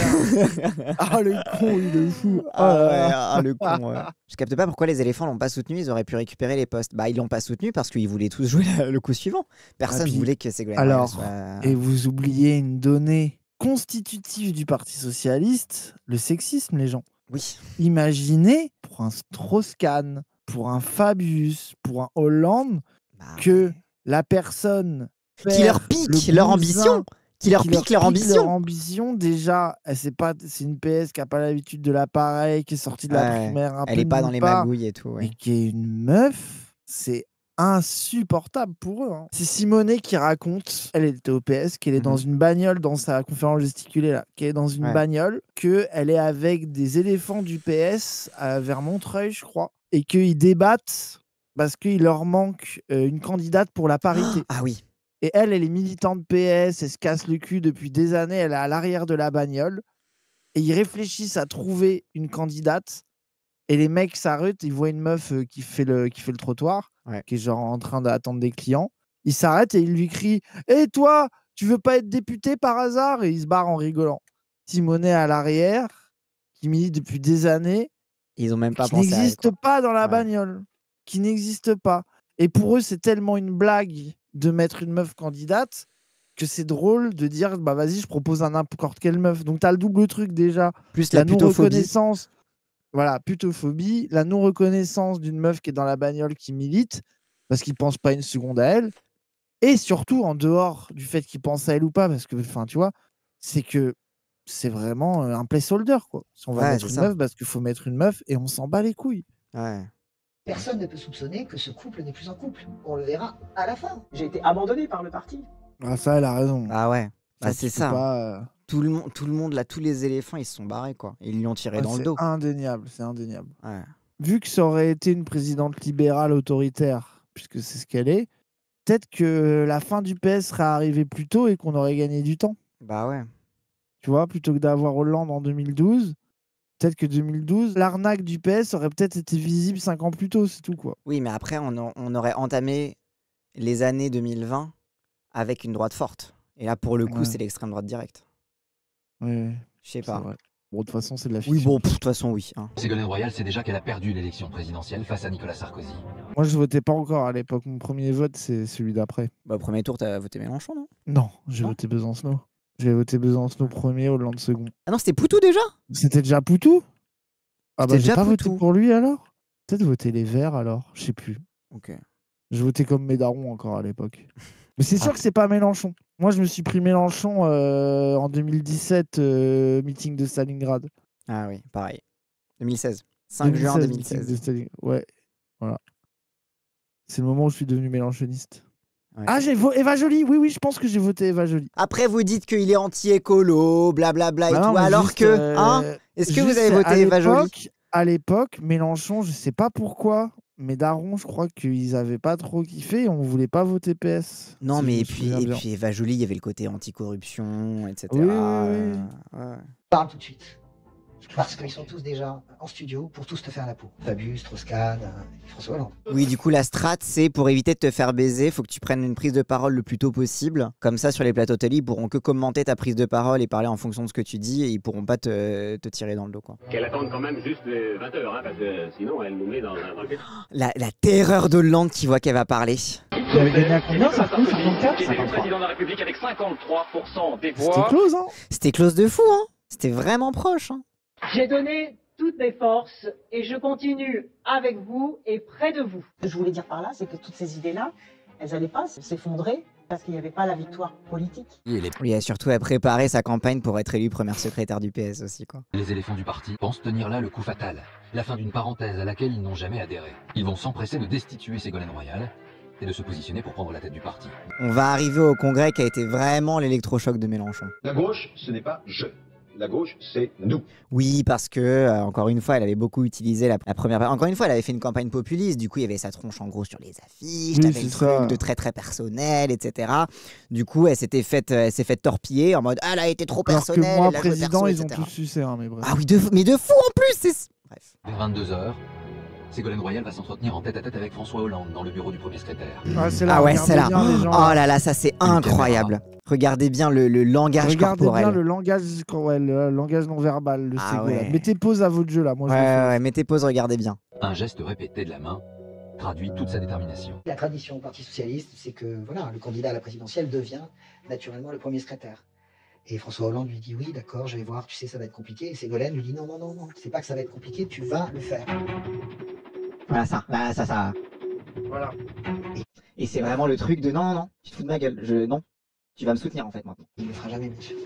Ah, le con, il est fou. Le con. Ouais. Je capte pas pourquoi les éléphants l'ont pas soutenu, ils auraient pu récupérer les postes. Bah ils l'ont pas soutenu parce qu'ils voulaient tous jouer le coup suivant. Personne puis, voulait que Ségolène Royal alors, soit... et vous oubliez une donnée constitutive du Parti Socialiste, le sexisme, les gens. Oui. Imaginez, pour un Strauss-Kahn, pour un Fabius, pour un Hollande, que la personne qui leur pique leur ambition. Qui leur pique leur ambition. Déjà, c'est une PS qui n'a pas l'habitude de l'appareil, qui est sortie de la primaire un peu. Elle est pas dans les magouilles et tout. Ouais. Et qui est une meuf, c'est insupportable pour eux. Hein. C'est Simonet qui raconte, elle était au PS, qu'elle est dans une bagnole, dans sa conférence gesticulée, là, qu'elle est dans une bagnole, qu'elle est avec des éléphants du PS vers Montreuil, je crois, et qu'ils débattent parce qu'il leur manque une candidate pour la parité. Ah oui. Et elle est militante PS, elle se casse le cul depuis des années, elle est à l'arrière de la bagnole, et ils réfléchissent à trouver une candidate, et les mecs s'arrêtent, ils voient une meuf qui fait le trottoir, qui est genre en train d'attendre des clients, ils s'arrêtent et ils lui crient « Hé toi, tu veux pas être député par hasard ?» Et ils se barrent en rigolant. Simonet à l'arrière, qui milite depuis des années, ils ont même pas qui pensé n'existe pas dans la bagnole, qui n'existe pas. Et pour eux, c'est tellement une blague de mettre une meuf candidate que c'est drôle de dire bah vas-y, je propose à n'importe quelle meuf. Donc tu as le double truc déjà, plus la non-reconnaissance. Voilà, putophobie, la non-reconnaissance d'une meuf qui est dans la bagnole qui milite parce qu'ils pensent pas une seconde à elle. Et surtout, en dehors du fait qu'ils pensent à elle ou pas, parce que, enfin, tu vois, c'est que c'est vraiment un placeholder, quoi. Si on va mettre une meuf, parce qu'il faut mettre une meuf et on s'en bat les couilles. Personne ne peut soupçonner que ce couple n'est plus en couple. On le verra à la fin. J'ai été abandonné par le parti. Ah, ça, elle a raison. Ah ouais, bah, c'est ça. Pas, tout le monde, là, tous les éléphants, ils se sont barrés, quoi. Ils lui ont tiré dans le dos. C'est indéniable, c'est indéniable. Vu que ça aurait été une présidente libérale autoritaire, puisque c'est ce qu'elle est, peut-être que la fin du PS serait arrivée plus tôt et qu'on aurait gagné du temps. Bah ouais. Tu vois, plutôt que d'avoir Hollande en 2012, peut-être que 2012, l'arnaque du PS aurait peut-être été visible 5 ans plus tôt, c'est tout, quoi. Oui, mais après, on aurait entamé les années 2020 avec une droite forte. Et là, pour le coup, c'est l'extrême droite directe. Ouais. Je sais pas. Bon, de toute façon, c'est de la fiction. Oui, bon, de toute façon, oui. Hein. Ségolène Royal sait déjà qu'elle a perdu l'élection présidentielle face à Nicolas Sarkozy. Moi, je votais pas encore à l'époque. Mon premier vote, c'est celui d'après. Bah, au premier tour, t'as voté Mélenchon, non? Non, j'ai voté Besancenot. J'ai voté Besancenot premier, Hollande second. Ah non, c'était Poutou déjà? C'était déjà Poutou? Ah bah, j'ai déjà pas Poutou. voté pour lui alors? Peut-être voter les Verts alors, je sais plus. Ok. J'ai voté comme Médaron encore à l'époque. Mais c'est sûr que c'est pas Mélenchon. Moi, je me suis pris Mélenchon en 2017, meeting de Stalingrad. Ah oui, pareil. 2016. 5 juin 2016. Ouais, voilà. C'est le moment où je suis devenu mélenchoniste. Ouais. Ah, j'ai voté Eva Joly. Oui, je pense que j'ai voté Eva Joly. Après, vous dites qu'il est anti-écolo, blablabla et tout, alors juste, que... Hein, est-ce que vous avez voté Eva Joly? À l'époque, Mélenchon, je sais pas pourquoi, mais Daron, je crois qu'ils avaient pas trop kiffé et on voulait pas voter PS. Non, si mais je me souviens bien. puis Eva Joly, il y avait le côté anticorruption, etc. Oui. Parle tout de suite. Parce qu'ils sont tous déjà en studio pour tous te faire la peau. Fabius, Strauss-Kahn, François Hollande. Oui, du coup, la strat, c'est pour éviter de te faire baiser, faut que tu prennes une prise de parole le plus tôt possible. Comme ça, sur les plateaux télé, ils pourront que commenter ta prise de parole et parler en fonction de ce que tu dis et ils pourront pas te tirer dans le dos, quoi. Qu'elle attende quand même juste les 20 heures, hein, parce que sinon elle nous met dans le pétrin. La terreur d'Hollande qui voit qu'elle va parler. Il avait gagné à combien, Sarkozy? 54, Il était élu président de la République avec 53% des voix. C'était close, hein? C'était close de fou, hein. C'était vraiment proche, hein. J'ai donné toutes mes forces et je continue avec vous et près de vous. Ce que je voulais dire par là, c'est que toutes ces idées-là, elles n'allaient pas s'effondrer parce qu'il n'y avait pas la victoire politique. Oui, et surtout, elle préparait sa campagne pour être élue première secrétaire du PS aussi, quoi. Les éléphants du parti pensent tenir là le coup fatal, la fin d'une parenthèse à laquelle ils n'ont jamais adhéré. Ils vont s'empresser de destituer Ségolène Royal et de se positionner pour prendre la tête du parti. On va arriver au congrès qui a été vraiment l'électrochoc de Mélenchon. La gauche, ce n'est pas je. La gauche, c'est nous. Oui, parce que, encore une fois, elle avait beaucoup utilisé la première... Encore une fois, elle avait fait une campagne populiste, du coup, il y avait sa tronche en gros sur les affiches, Oui, t'avais c'est le ça. truc de très très personnel, etc. Du coup, elle s'est fait torpiller en mode « Ah, elle a été trop Alors que personnelle, moi, elle a joué président, perso, ils ont etc. tous sucé, hein, mais bref. Ah oui, mais de fou en plus, c'est... Bref. Vers 22h, Ségolène Royal va s'entretenir en tête-à-tête avec François Hollande dans le bureau du premier secrétaire. Ah, c'est là, Ah ouais, regardez c'est là. bien les gens, Oh là là, ça c'est incroyable. Regardez bien le langage Regardez corporel. bien le langage non verbal de Ah Ségolène. ouais. Mettez pause à votre jeu là, moi je le fais. Ouais, mettez pause, regardez bien. Un geste répété de la main traduit toute sa détermination. La tradition au Parti Socialiste, c'est que voilà, le candidat à la présidentielle devient naturellement le premier secrétaire. Et François Hollande lui dit oui, d'accord, je vais voir, tu sais, ça va être compliqué. Et Ségolène lui dit non, non, non, non, c'est pas que ça va être compliqué, tu vas le faire. Voilà ça, ça. Voilà. Et c'est vraiment le truc de non, non, non, tu te fous de ma gueule, non, tu vas me soutenir en fait maintenant. Il le fera jamais, monsieur.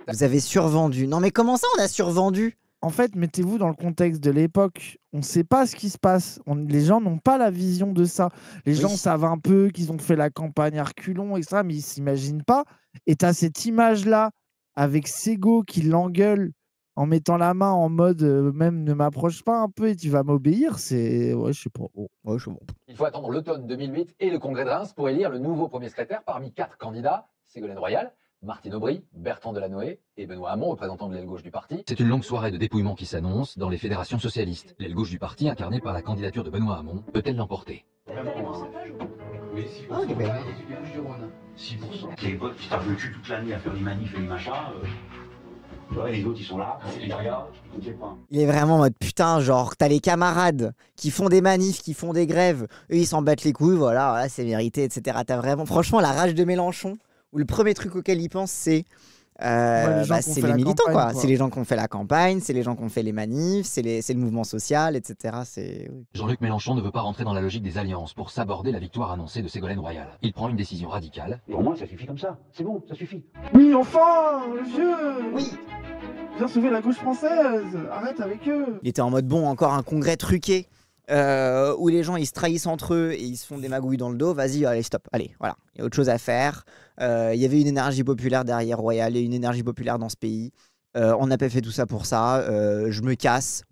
Vous avez survendu. Non mais comment ça on a survendu? En fait, mettez-vous dans le contexte de l'époque. On ne sait pas ce qui se passe. Les gens n'ont pas la vision de ça. Les gens savent un peu qu'ils ont fait la campagne à reculons, etc., mais ils ne s'imaginent pas. Et tu as cette image-là avec Ségo qui l'engueule en mettant la main en mode même ne m'approche pas un peu et tu vas m'obéir. C'est. Ouais, je sais pas. Oh, ouais, je sais pas. Il faut attendre l'automne 2008 et le congrès de Reims pour élire le nouveau premier secrétaire parmi 4 candidats, Ségolène Royal, Martine Aubry, Bertrand Delanoë et Benoît Hamon, représentant de l'aile gauche du parti. C'est une longue soirée de dépouillement qui s'annonce dans les fédérations socialistes. L'aile gauche du parti, incarnée par la candidature de Benoît Hamon, peut-elle l'emporter? Oui, 6%. C'est les potes qui tapent le cul toute l'année à faire les manifs et les machins. Ouais, les autres, ils sont là, ils regardent, ils ne pas. Il est vraiment en mode putain, genre t'as les camarades qui font des manifs, qui font des grèves, eux ils s'en battent les couilles, voilà c'est mérité, etc. T'as vraiment, franchement, la rage de Mélenchon, où le premier truc auquel il pense c'est c'est les militants, quoi. C'est les gens qui ont fait la campagne, c'est les gens qui ont fait les manifs, c'est le mouvement social, etc. Jean-Luc Mélenchon ne veut pas rentrer dans la logique des alliances pour s'aborder la victoire annoncée de Ségolène Royal. Il prend une décision radicale. Pour moi, ça suffit comme ça. C'est bon, ça suffit. Oui, enfin, le vieux. Oui. Viens sauver la gauche française. Arrête avec eux. Il était en mode bon, encore un congrès truqué. Où les gens ils se trahissent entre eux et ils se font des magouilles dans le dos, vas-y, allez, stop, allez, voilà, il y a autre chose à faire. Il y avait une énergie populaire derrière Royal et une énergie populaire dans ce pays. On n'a pas fait tout ça pour ça, je me casse,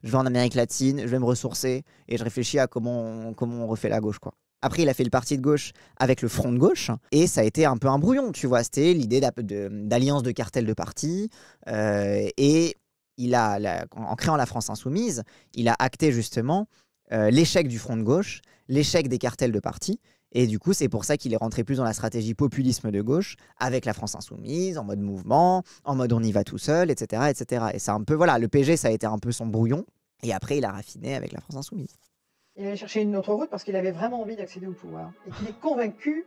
je vais en Amérique latine, je vais me ressourcer et je réfléchis à comment on refait la gauche, quoi. Après, il a fait le parti de gauche avec le front de gauche et ça a été un peu un brouillon, tu vois, c'était l'idée d'alliance de cartel de partis et en créant la France Insoumise, il a acté justement l'échec du front de gauche, l'échec des cartels de partis. Et du coup, c'est pour ça qu'il est rentré plus dans la stratégie populisme de gauche, avec la France Insoumise, en mode mouvement, en mode on y va tout seul, etc. etc. Et c'est un peu, voilà, le PG, ça a été un peu son brouillon. Et après, il a raffiné avec la France Insoumise. Il allait chercher une autre route parce qu'il avait vraiment envie d'accéder au pouvoir. Et qu'il est convaincu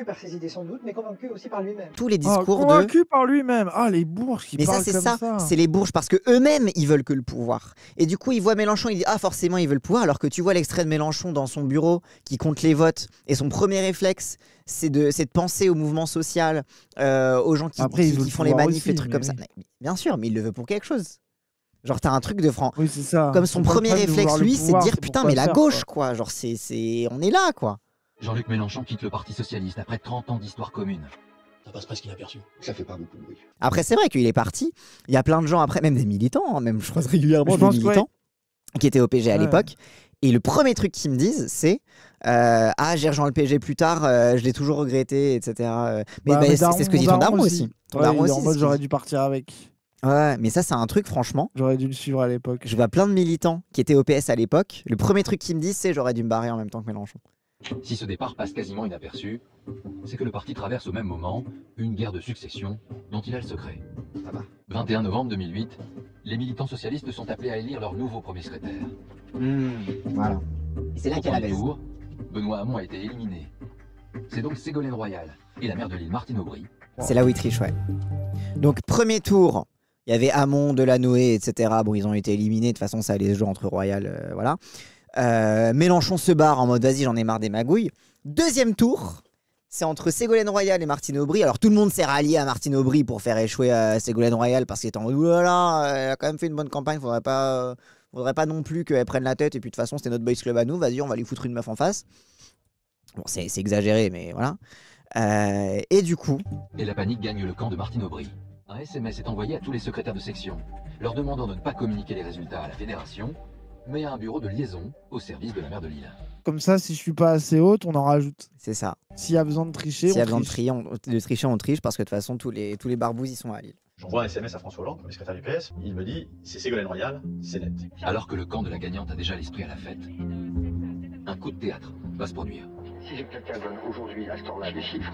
par ses idées sans doute, mais convaincu aussi par lui-même. Tous les discours convaincu par lui-même. Ah, les bourges qui mais parlent ça, comme ça. C'est les bourges parce que eux-mêmes ils veulent que le pouvoir. Et du coup, ils voient Mélenchon, ils disent ah forcément ils veulent le pouvoir, alors que tu vois l'extrait de Mélenchon dans son bureau qui compte les votes et son premier réflexe c'est de penser au mouvement social, aux gens qui font les manifs, les trucs comme ça. Mais, bien sûr, mais il le veut pour quelque chose. Genre t'as un truc de franc. Oui, c'est ça. Comme son premier réflexe lui, c'est de dire putain mais la gauche quoi. Genre on est là quoi. Jean-Luc Mélenchon quitte le Parti Socialiste après 30 ans d'histoire commune. Ça passe presque inaperçu. Ça fait pas beaucoup de bruit. Après, c'est vrai qu'il est parti. Il y a plein de gens après, même des militants, hein, même je croise régulièrement des militants qui étaient au PG à l'époque. Et le premier truc qu'ils me disent, c'est ah, j'ai rejoint le PG plus tard, je l'ai toujours regretté, etc. Mais c'est ce que dit ton daron aussi. Ton daron il est aussi, en mode j'aurais dû partir avec. Ouais, mais ça, c'est un truc, franchement. J'aurais dû le suivre à l'époque. Je vois plein de militants qui étaient au PS à l'époque. Le premier truc qu'ils me disent, c'est j'aurais dû me barrer en même temps que Mélenchon. Si ce départ passe quasiment inaperçu, c'est que le parti traverse au même moment une guerre de succession dont il a le secret. 21 novembre 2008, les militants socialistes sont appelés à élire leur nouveau premier secrétaire. Voilà. Et c'est là Au qu'il y a la premier baisse. tour, Benoît Hamon a été éliminé. C'est donc Ségolène Royal et la maire de Lille, Martine Aubry. C'est là où il triche, ouais. Donc, premier tour, il y avait Hamon, Delanoë, etc. Bon, ils ont été éliminés. De toute façon, ça allait se jouer entre Royal, voilà. Mélenchon se barre en mode vas-y, j'en ai marre des magouilles. Deuxième tour, c'est entre Ségolène Royal et Martine Aubry. Alors, tout le monde s'est rallié à Martine Aubry pour faire échouer Ségolène Royal parce qu'il était en mode oulala, elle a quand même fait une bonne campagne, faudrait pas non plus qu'elle prenne la tête. Et puis, de toute façon, c'était notre boys club à nous. Vas-y, on va lui foutre une meuf en face. Bon, c'est exagéré, mais voilà. Et du coup. Et la panique gagne le camp de Martine Aubry. Un SMS est envoyé à tous les secrétaires de section, leur demandant de ne pas communiquer les résultats à la fédération, mais à un bureau de liaison au service de la maire de Lille. Comme ça, si je suis pas assez haute, on en rajoute. C'est ça. S'il y a besoin de tricher, S'il y a on besoin triche. de tricher, on triche parce que de toute façon, tous les barbous, ils sont à Lille. J'envoie un SMS à François Hollande, le secrétaire du PS. Il me dit c'est Ségolène Royal, c'est net. Alors que le camp de la gagnante a déjà l'esprit à la fête, un coup de théâtre va se produire. Si quelqu'un donne aujourd'hui à ce temps-là des chiffres,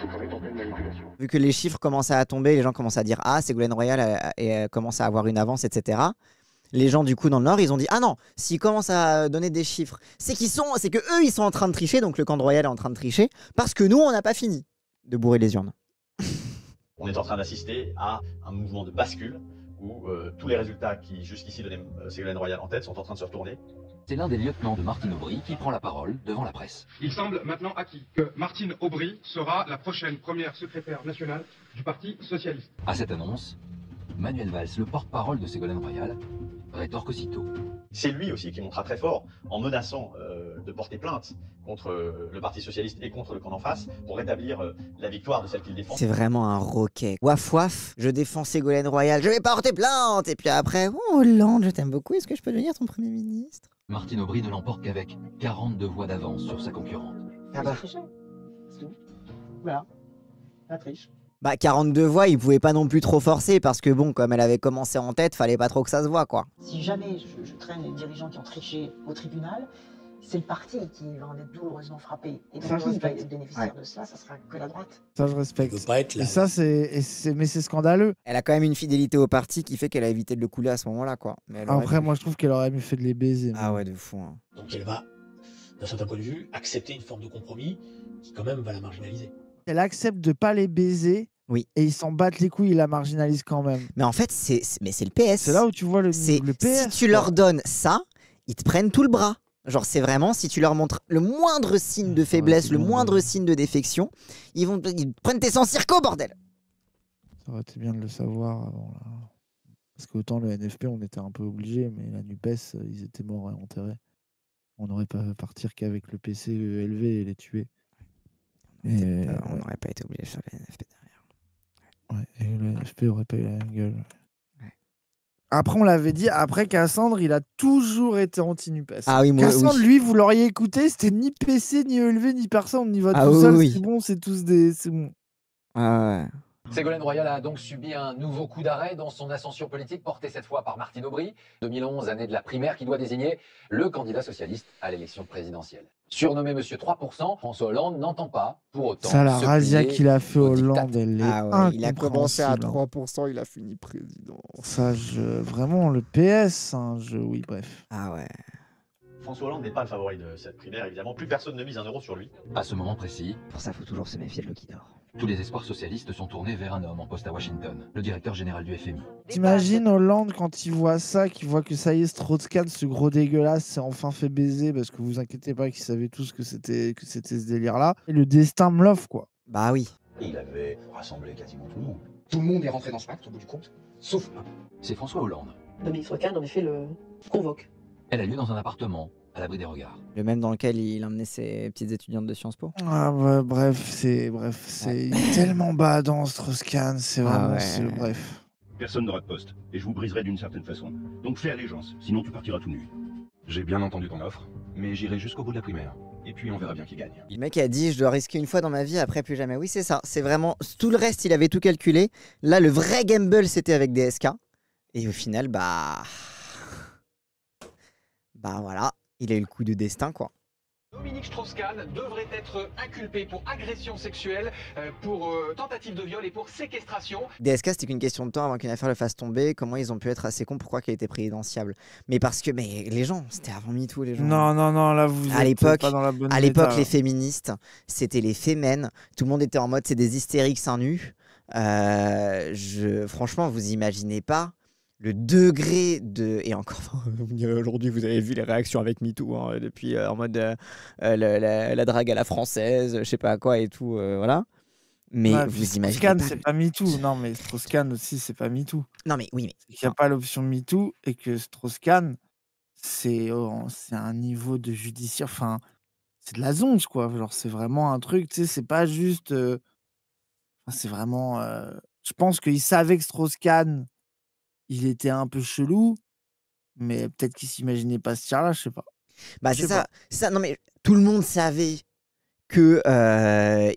c'est qu'on est en pleine manipulation. Vu que les chiffres commençaient à tomber, les gens commencent à dire ah, Ségolène Royal commence à avoir une avance, etc. Les gens du coup dans le Nord, ils ont dit ah non, s'ils commencent à donner des chiffres, c'est que eux ils sont en train de tricher, donc le camp de Royal est en train de tricher, parce que nous on n'a pas fini de bourrer les urnes. On est en train d'assister à un mouvement de bascule où tous les résultats qui jusqu'ici donnaient Ségolène Royal en tête sont en train de se retourner. C'est l'un des lieutenants de Martine Aubry qui prend la parole devant la presse. Il semble maintenant acquis que Martine Aubry sera la prochaine première secrétaire nationale du Parti socialiste. À cette annonce, Manuel Valls, le porte-parole de Ségolène Royal, rétorque aussitôt. C'est lui aussi qui montra très fort en menaçant de porter plainte contre le Parti socialiste et contre le camp d'en face pour rétablir la victoire de celle qu'il défend. C'est vraiment un roquet. Waf waf, je défends Ségolène Royal, je vais porter plainte. Et puis après, oh Hollande, je t'aime beaucoup, est-ce que je peux devenir ton Premier ministre? Martine Aubry ne l'emporte qu'avec 42 voix d'avance sur sa concurrente. Ah bah. Voilà. La triche. Bah 42 voix, il pouvait pas non plus trop forcer parce que bon, comme elle avait commencé en tête, fallait pas trop que ça se voit quoi. Si jamais je traîne les dirigeants qui ont triché au tribunal, c'est le parti qui va en être douloureusement frappé. Et donc, qui va être bénéficiaire de cela, ça sera que la droite. Ça, je respecte. Pas être là. Et ça, mais c'est scandaleux. Elle a quand même une fidélité au parti qui fait qu'elle a évité de le couler à ce moment-là quoi. Mais elle aurait Après, pu. moi, je trouve qu'elle aurait mieux fait de les baiser. Ah ouais, de fou. Hein. Donc elle va, d'un certain point de vue, accepter une forme de compromis qui quand même va la marginaliser. Elle accepte de pas les baiser. Oui. Et ils s'en battent les couilles, ils la marginalisent quand même. Mais en fait, c'est le PS. C'est là où tu vois le PS. Si tu leur donnes ça, ils te prennent tout le bras. Genre, c'est vraiment, si tu leur montres le moindre signe de faiblesse, le moindre signe de défection, ils prennent tes sangs circo, bordel. Ça aurait été bien de le savoir avant. Là. Parce qu'autant le NFP, on était un peu obligé, mais la NUPES, ils étaient morts et enterrés. On n'aurait pas partir qu'avec le PC élevé et les tuer. On n'aurait pas été obligé de faire le NFP derrière. Ouais, et le NFP aurait pas eu la gueule. Ouais. Après, on l'avait dit, après Cassandre, il a toujours été anti-NUPES. Ah oui, moi, Cassandre, oui. lui, vous l'auriez écouté, c'était ni PC, ni ELV, ni personne. On y va Ah tout oui, seul, oui. c'est bon, c'est tous des... C'est bon. Ah ouais. Ségolène Royal a donc subi un nouveau coup d'arrêt dans son ascension politique, portée cette fois par Martine Aubry. 2011, année de la primaire qui doit désigner le candidat socialiste à l'élection présidentielle. Surnommé Monsieur 3%, François Hollande n'entend pas, pour autant, Ça, la se razzia plier qu'il a fait au Hollande, elle est Ah ouais, il a commencé à incompréhensible. 3%, il a fini président. Ça, vraiment, le PS, oui, bref. Ah ouais. François Hollande n'est pas le favori de cette primaire, évidemment. Plus personne ne mise un euro sur lui. À ce moment précis, Pour ça, faut toujours se méfier de l'eau qui dort. tous les espoirs socialistes sont tournés vers un homme en poste à Washington, le directeur général du FMI. T'imagines Hollande quand il voit ça, qu'il voit que ça y est, Strauss-Kahn, ce gros dégueulasse, s'est enfin fait baiser, parce que vous inquiétez pas qu'ils savaient tous que c'était ce délire-là. Et le destin me l'offre, quoi. Bah oui. Et il avait rassemblé quasiment tout le monde. Tout le monde est rentré dans ce pacte au bout du compte, sauf un. C'est François Hollande. Le ministre Kahn, en effet, le convoque. Elle a lieu dans un appartement, à l'abri des regards. Le même dans lequel il emmenait ses petites étudiantes de Sciences Po. Ah ouais, bref, c'est il est tellement badant, Strauss-Kahn, c'est vraiment... Bref. Personne n'aura de poste, et je vous briserai d'une certaine façon. Donc fais allégeance, sinon tu partiras tout nu. J'ai bien entendu ton offre, mais j'irai jusqu'au bout de la primaire. Et puis on verra bien qui gagne. Le mec a dit je dois risquer une fois dans ma vie, après plus jamais. Oui, c'est ça. C'est vraiment tout le reste, il avait tout calculé. Là, le vrai gamble, c'était avec DSK. Et au final, bah voilà, il a eu le coup de destin, quoi. Dominique Strauss-Kahn devrait être inculpé pour agression sexuelle, pour tentative de viol et pour séquestration. DSK, c'était qu'une question de temps avant qu'une affaire le fasse tomber. Comment ils ont pu être assez cons? Pourquoi qu'il a été présidentiable? Mais parce que les gens, c'était avant MeToo, les gens. Non, là vous êtes pas dans la bonne à l'époque, méta, les là. féministes, c'était les fémènes. Tout le monde était en mode c'est des hystériques seins nus. Franchement, vous imaginez pas le degré de... Et encore, vous me direz aujourd'hui, vous avez vu les réactions avec MeToo, hein, depuis en mode la drague à la française, je sais pas quoi et tout, voilà. Mais Ouais, vous puis imaginez Strauss-Kahn, pas... c'est pas MeToo. Non, mais Strauss-Kahn aussi, c'est pas MeToo. Non, mais oui, mais... Il n'y a pas l'option MeToo et que Strauss-Kahn, c'est un niveau de judiciaire. Enfin, c'est de la zonze, quoi. Genre, c'est vraiment un truc, tu sais, c'est pas juste. C'est vraiment. Je pense qu'il savait que Strauss-Kahn, il était un peu chelou, mais peut-être qu'il s'imaginait pas ce tir-là, je sais pas. Bah, Je c'est sais pas. ça. Non, mais tout le monde savait que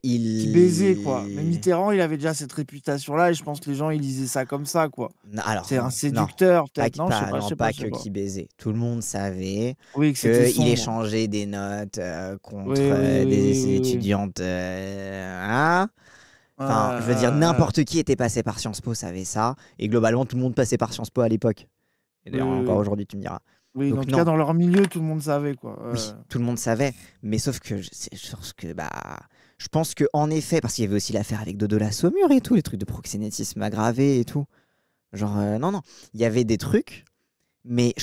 Qui baisait, quoi. Mais Mitterrand, il avait déjà cette réputation-là et je pense que les gens, ils lisaient ça comme ça, quoi. Alors, C'est un non, séducteur, pas, peut-être. Non, je sais pas. non, Je sais pas pas, je sais que pas. qui baisait. Tout le monde savait Oui, que c'était qu'il sombre. échangeait des notes contre Oui, oui, des oui. étudiantes. Hein. Enfin, je veux dire, n'importe qui était passé par Sciences Po savait ça. Et globalement, tout le monde passait par Sciences Po à l'époque. Et d'ailleurs, Oui, encore oui. aujourd'hui, tu me diras. Oui, Donc, en tout non. cas, dans leur milieu, tout le monde savait, quoi. Oui, tout le monde savait. Mais sauf que, je pense que en effet, parce qu'il y avait aussi l'affaire avec Dodo la Saumure et tout, les trucs de proxénétisme aggravé et tout. Genre, non, il y avait des trucs, mais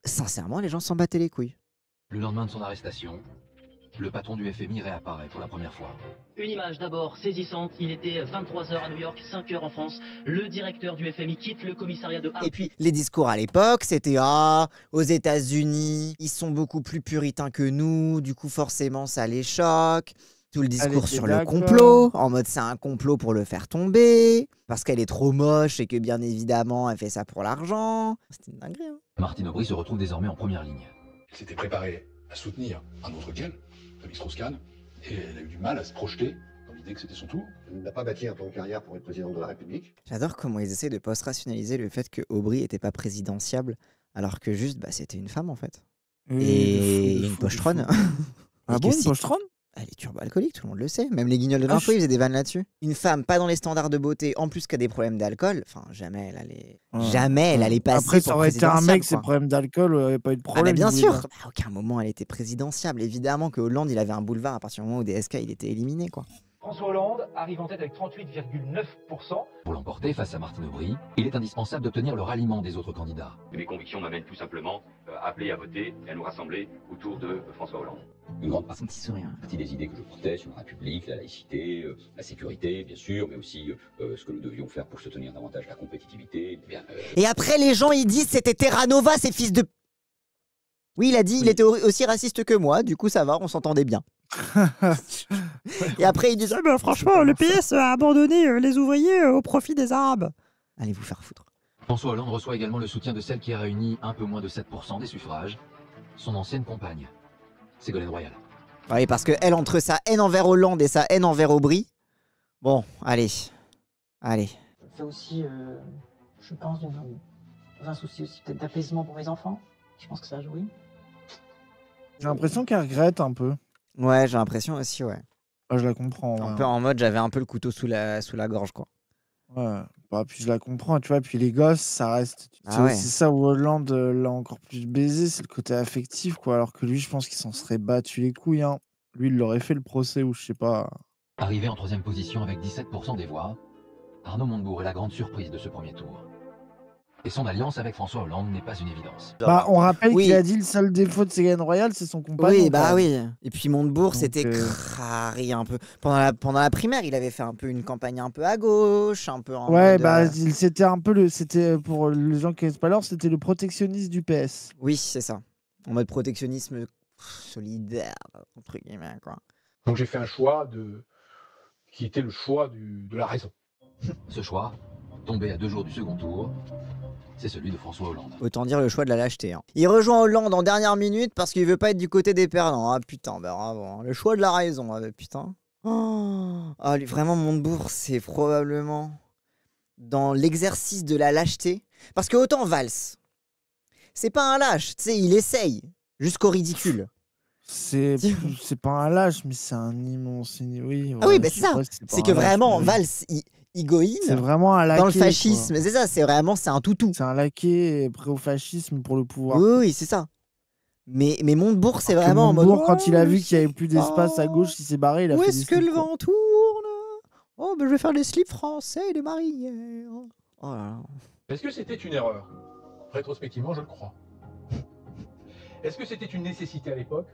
sincèrement, les gens s'en battaient les couilles. Le lendemain de son arrestation, le patron du FMI réapparaît pour la première fois. Une image d'abord saisissante, il était 23h à New York, 5h en France. Le directeur du FMI quitte le commissariat de... Et puis, les discours à l'époque, c'était « Ah, aux États-Unis, ils sont beaucoup plus puritains que nous, du coup, forcément, ça les choque. » Tout le discours était sur le d'accord. complot, en mode c'est un complot pour le faire tomber, parce qu'elle est trop moche et que bien évidemment, elle fait ça pour l'argent. C'était une dinguerie, hein. Martine Aubry se retrouve désormais en première ligne. Elle s'était préparée à soutenir un autre qu'elle, Dominique Strauss-Kahn, et elle a eu du mal à se projeter dans l'idée que c'était son tour. Elle n'a pas bâti un plan de carrière pour être présidente de la République. J'adore comment ils essaient de post-rationaliser le fait que Aubry était pas présidentiable, alors que juste, c'était une femme en fait. Oui, Et de une fou. pochetronne. Ah Et bon, que une si- pochetronne? Elle est turbo-alcoolique, tout le monde le sait. Même les guignols de Ah, l'info, ils faisaient des vannes là-dessus. Une femme pas dans les standards de beauté, en plus qu'elle a des problèmes d'alcool, enfin, jamais elle allait, jamais elle allait passer Après, ça pour aurait été un mec, ses présidentiable, quoi. problèmes d'alcool, il n'y avait pas eu de Ah, problème. mais bien il voulait sûr. dire. À aucun moment elle était présidentiable. Évidemment que Hollande, il avait un boulevard à partir du moment où DSK, il était éliminé, quoi. François Hollande arrive en tête avec 38,9%. Pour l'emporter face à Martine Aubry, il est indispensable d'obtenir le ralliement des autres candidats. Mes convictions m'amènent tout simplement à appeler à voter et à nous rassembler autour de François Hollande. Une grande partie des idées que je portais sur la République, la laïcité, la sécurité, bien sûr, mais aussi ce que nous devions faire pour soutenir davantage la compétitivité. Eh bien, Et après, les gens, ils disent c'était Terra Nova, ces fils de... Oui, il a dit, il était aussi raciste que moi, du coup ça va, on s'entendait bien. Et après, ils disent, ah ben, franchement, le PS a abandonné les ouvriers au profit des Arabes. Allez vous faire foutre. François Hollande reçoit également le soutien de celle qui a réuni un peu moins de 7% des suffrages, son ancienne compagne, Ségolène Royal. Oui, parce que elle, entre sa haine envers Hollande et sa haine envers Aubry, bon, allez. C'est aussi, je pense, dans un souci aussi peut-être d'apaisement pour mes enfants. Je pense que ça a joué. J'ai l'impression qu'elle regrette un peu. Ouais, j'ai l'impression aussi, ouais. Ah, je la comprends. Un ouais. peu en mode, j'avais un peu le couteau sous la gorge, quoi. Ouais, bah, puis je la comprends, tu vois. Puis les gosses, ça reste. Ah C'est ouais. aussi ça où Hollande l'a encore plus baisé, c'est le côté affectif, quoi. Alors que lui, je pense qu'il s'en serait battu les couilles, hein. Lui, il l'aurait fait le procès ou je sais pas. Arrivé en troisième position avec 17% des voix, Arnaud Montebourg est la grande surprise de ce premier tour. Et son alliance avec François Hollande n'est pas une évidence. Bah, on rappelle Oui. qu'il a dit le seul défaut de Ségolène Royal, c'est son compagnon. Oui, bah quoi. oui. Et puis Montebourg, Donc, c'était crari un peu. Pendant la primaire, il avait fait un peu une campagne un peu à gauche, un peu en Ouais, mode, bah c'était un peu c'était pour les gens qui connaissent pas l'or, c'était le protectionniste du PS. Oui, c'est ça. En mode protectionnisme solidaire, entre guillemets, quoi. Donc j'ai fait un choix qui était le choix de la raison. Ce choix, tombé à 2 jours du second tour, c'est celui de François Hollande. Autant dire le choix de la lâcheté. Hein. Il rejoint Hollande en dernière minute parce qu'il veut pas être du côté des perdants. Ah putain, bah bravo. Hein. Le choix de la raison, putain. Ah, vraiment, Montebourg, c'est probablement dans l'exercice de la lâcheté. Parce que autant Valls, c'est pas un lâche, tu sais, il essaye jusqu'au ridicule. C'est pas un lâche, mais c'est un immense. Oui, ah oui, bah c'est ça. C'est que vraiment, Valls, il goïne c'est vraiment un laquais, dans le fascisme. C'est ça, c'est un toutou. C'est un laquais prêt au fascisme pour le pouvoir. Oui, c'est ça. Mais Montebourg, c'est vraiment en mode. Montebourg, quand il a vu qu'il n'y avait plus d'espace à gauche, il s'est barré. Il a où fait est-ce que le vent tourne? Oh, ben je vais faire des slips français et des marinières. Oh là là. Est-ce que c'était une erreur? Rétrospectivement, je le crois. Est-ce que c'était une nécessité à l'époque?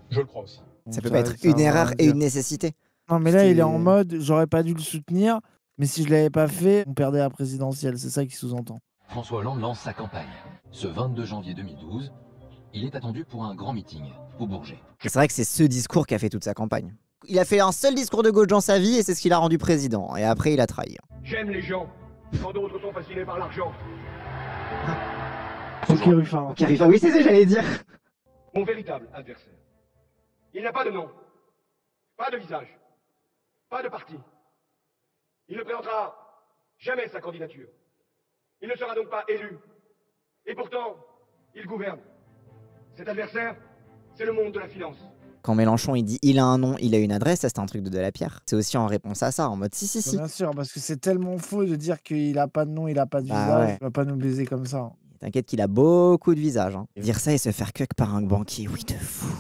Je le crois aussi. Ça peut pas être une erreur et une nécessité. Non, mais là, il est en mode, j'aurais pas dû le soutenir, mais si je l'avais pas fait, on perdait la présidentielle. C'est ça qu'il sous-entend. François Hollande lance sa campagne. Ce 22 janvier 2012, il est attendu pour un grand meeting au Bourget. C'est vrai que c'est ce discours qui a fait toute sa campagne. Il a fait un seul discours de gauche dans sa vie et c'est ce qui l'a rendu président. Et après, il a trahi. J'aime les gens, quand d'autres sont fascinés par l'argent. Ok, Ruffin. Ok, Ruffin, oui, c'est ce que j'allais dire. Mon véritable adversaire. Il n'a pas de nom, pas de visage, pas de parti. Il ne présentera jamais sa candidature. Il ne sera donc pas élu. Et pourtant, il gouverne. Cet adversaire, c'est le monde de la finance. Quand Mélenchon il dit il a un nom, il a une adresse, ça c'est un truc de Delapierre. C'est aussi en réponse à ça, en mode si. Bien sûr, parce que c'est tellement faux de dire qu'il a pas de nom, il a pas de visage, ouais. Il va pas nous baiser comme ça. T'inquiète qu'il a beaucoup de visages. Hein. Dire ça et se faire cuec par un banquier, oui de fou.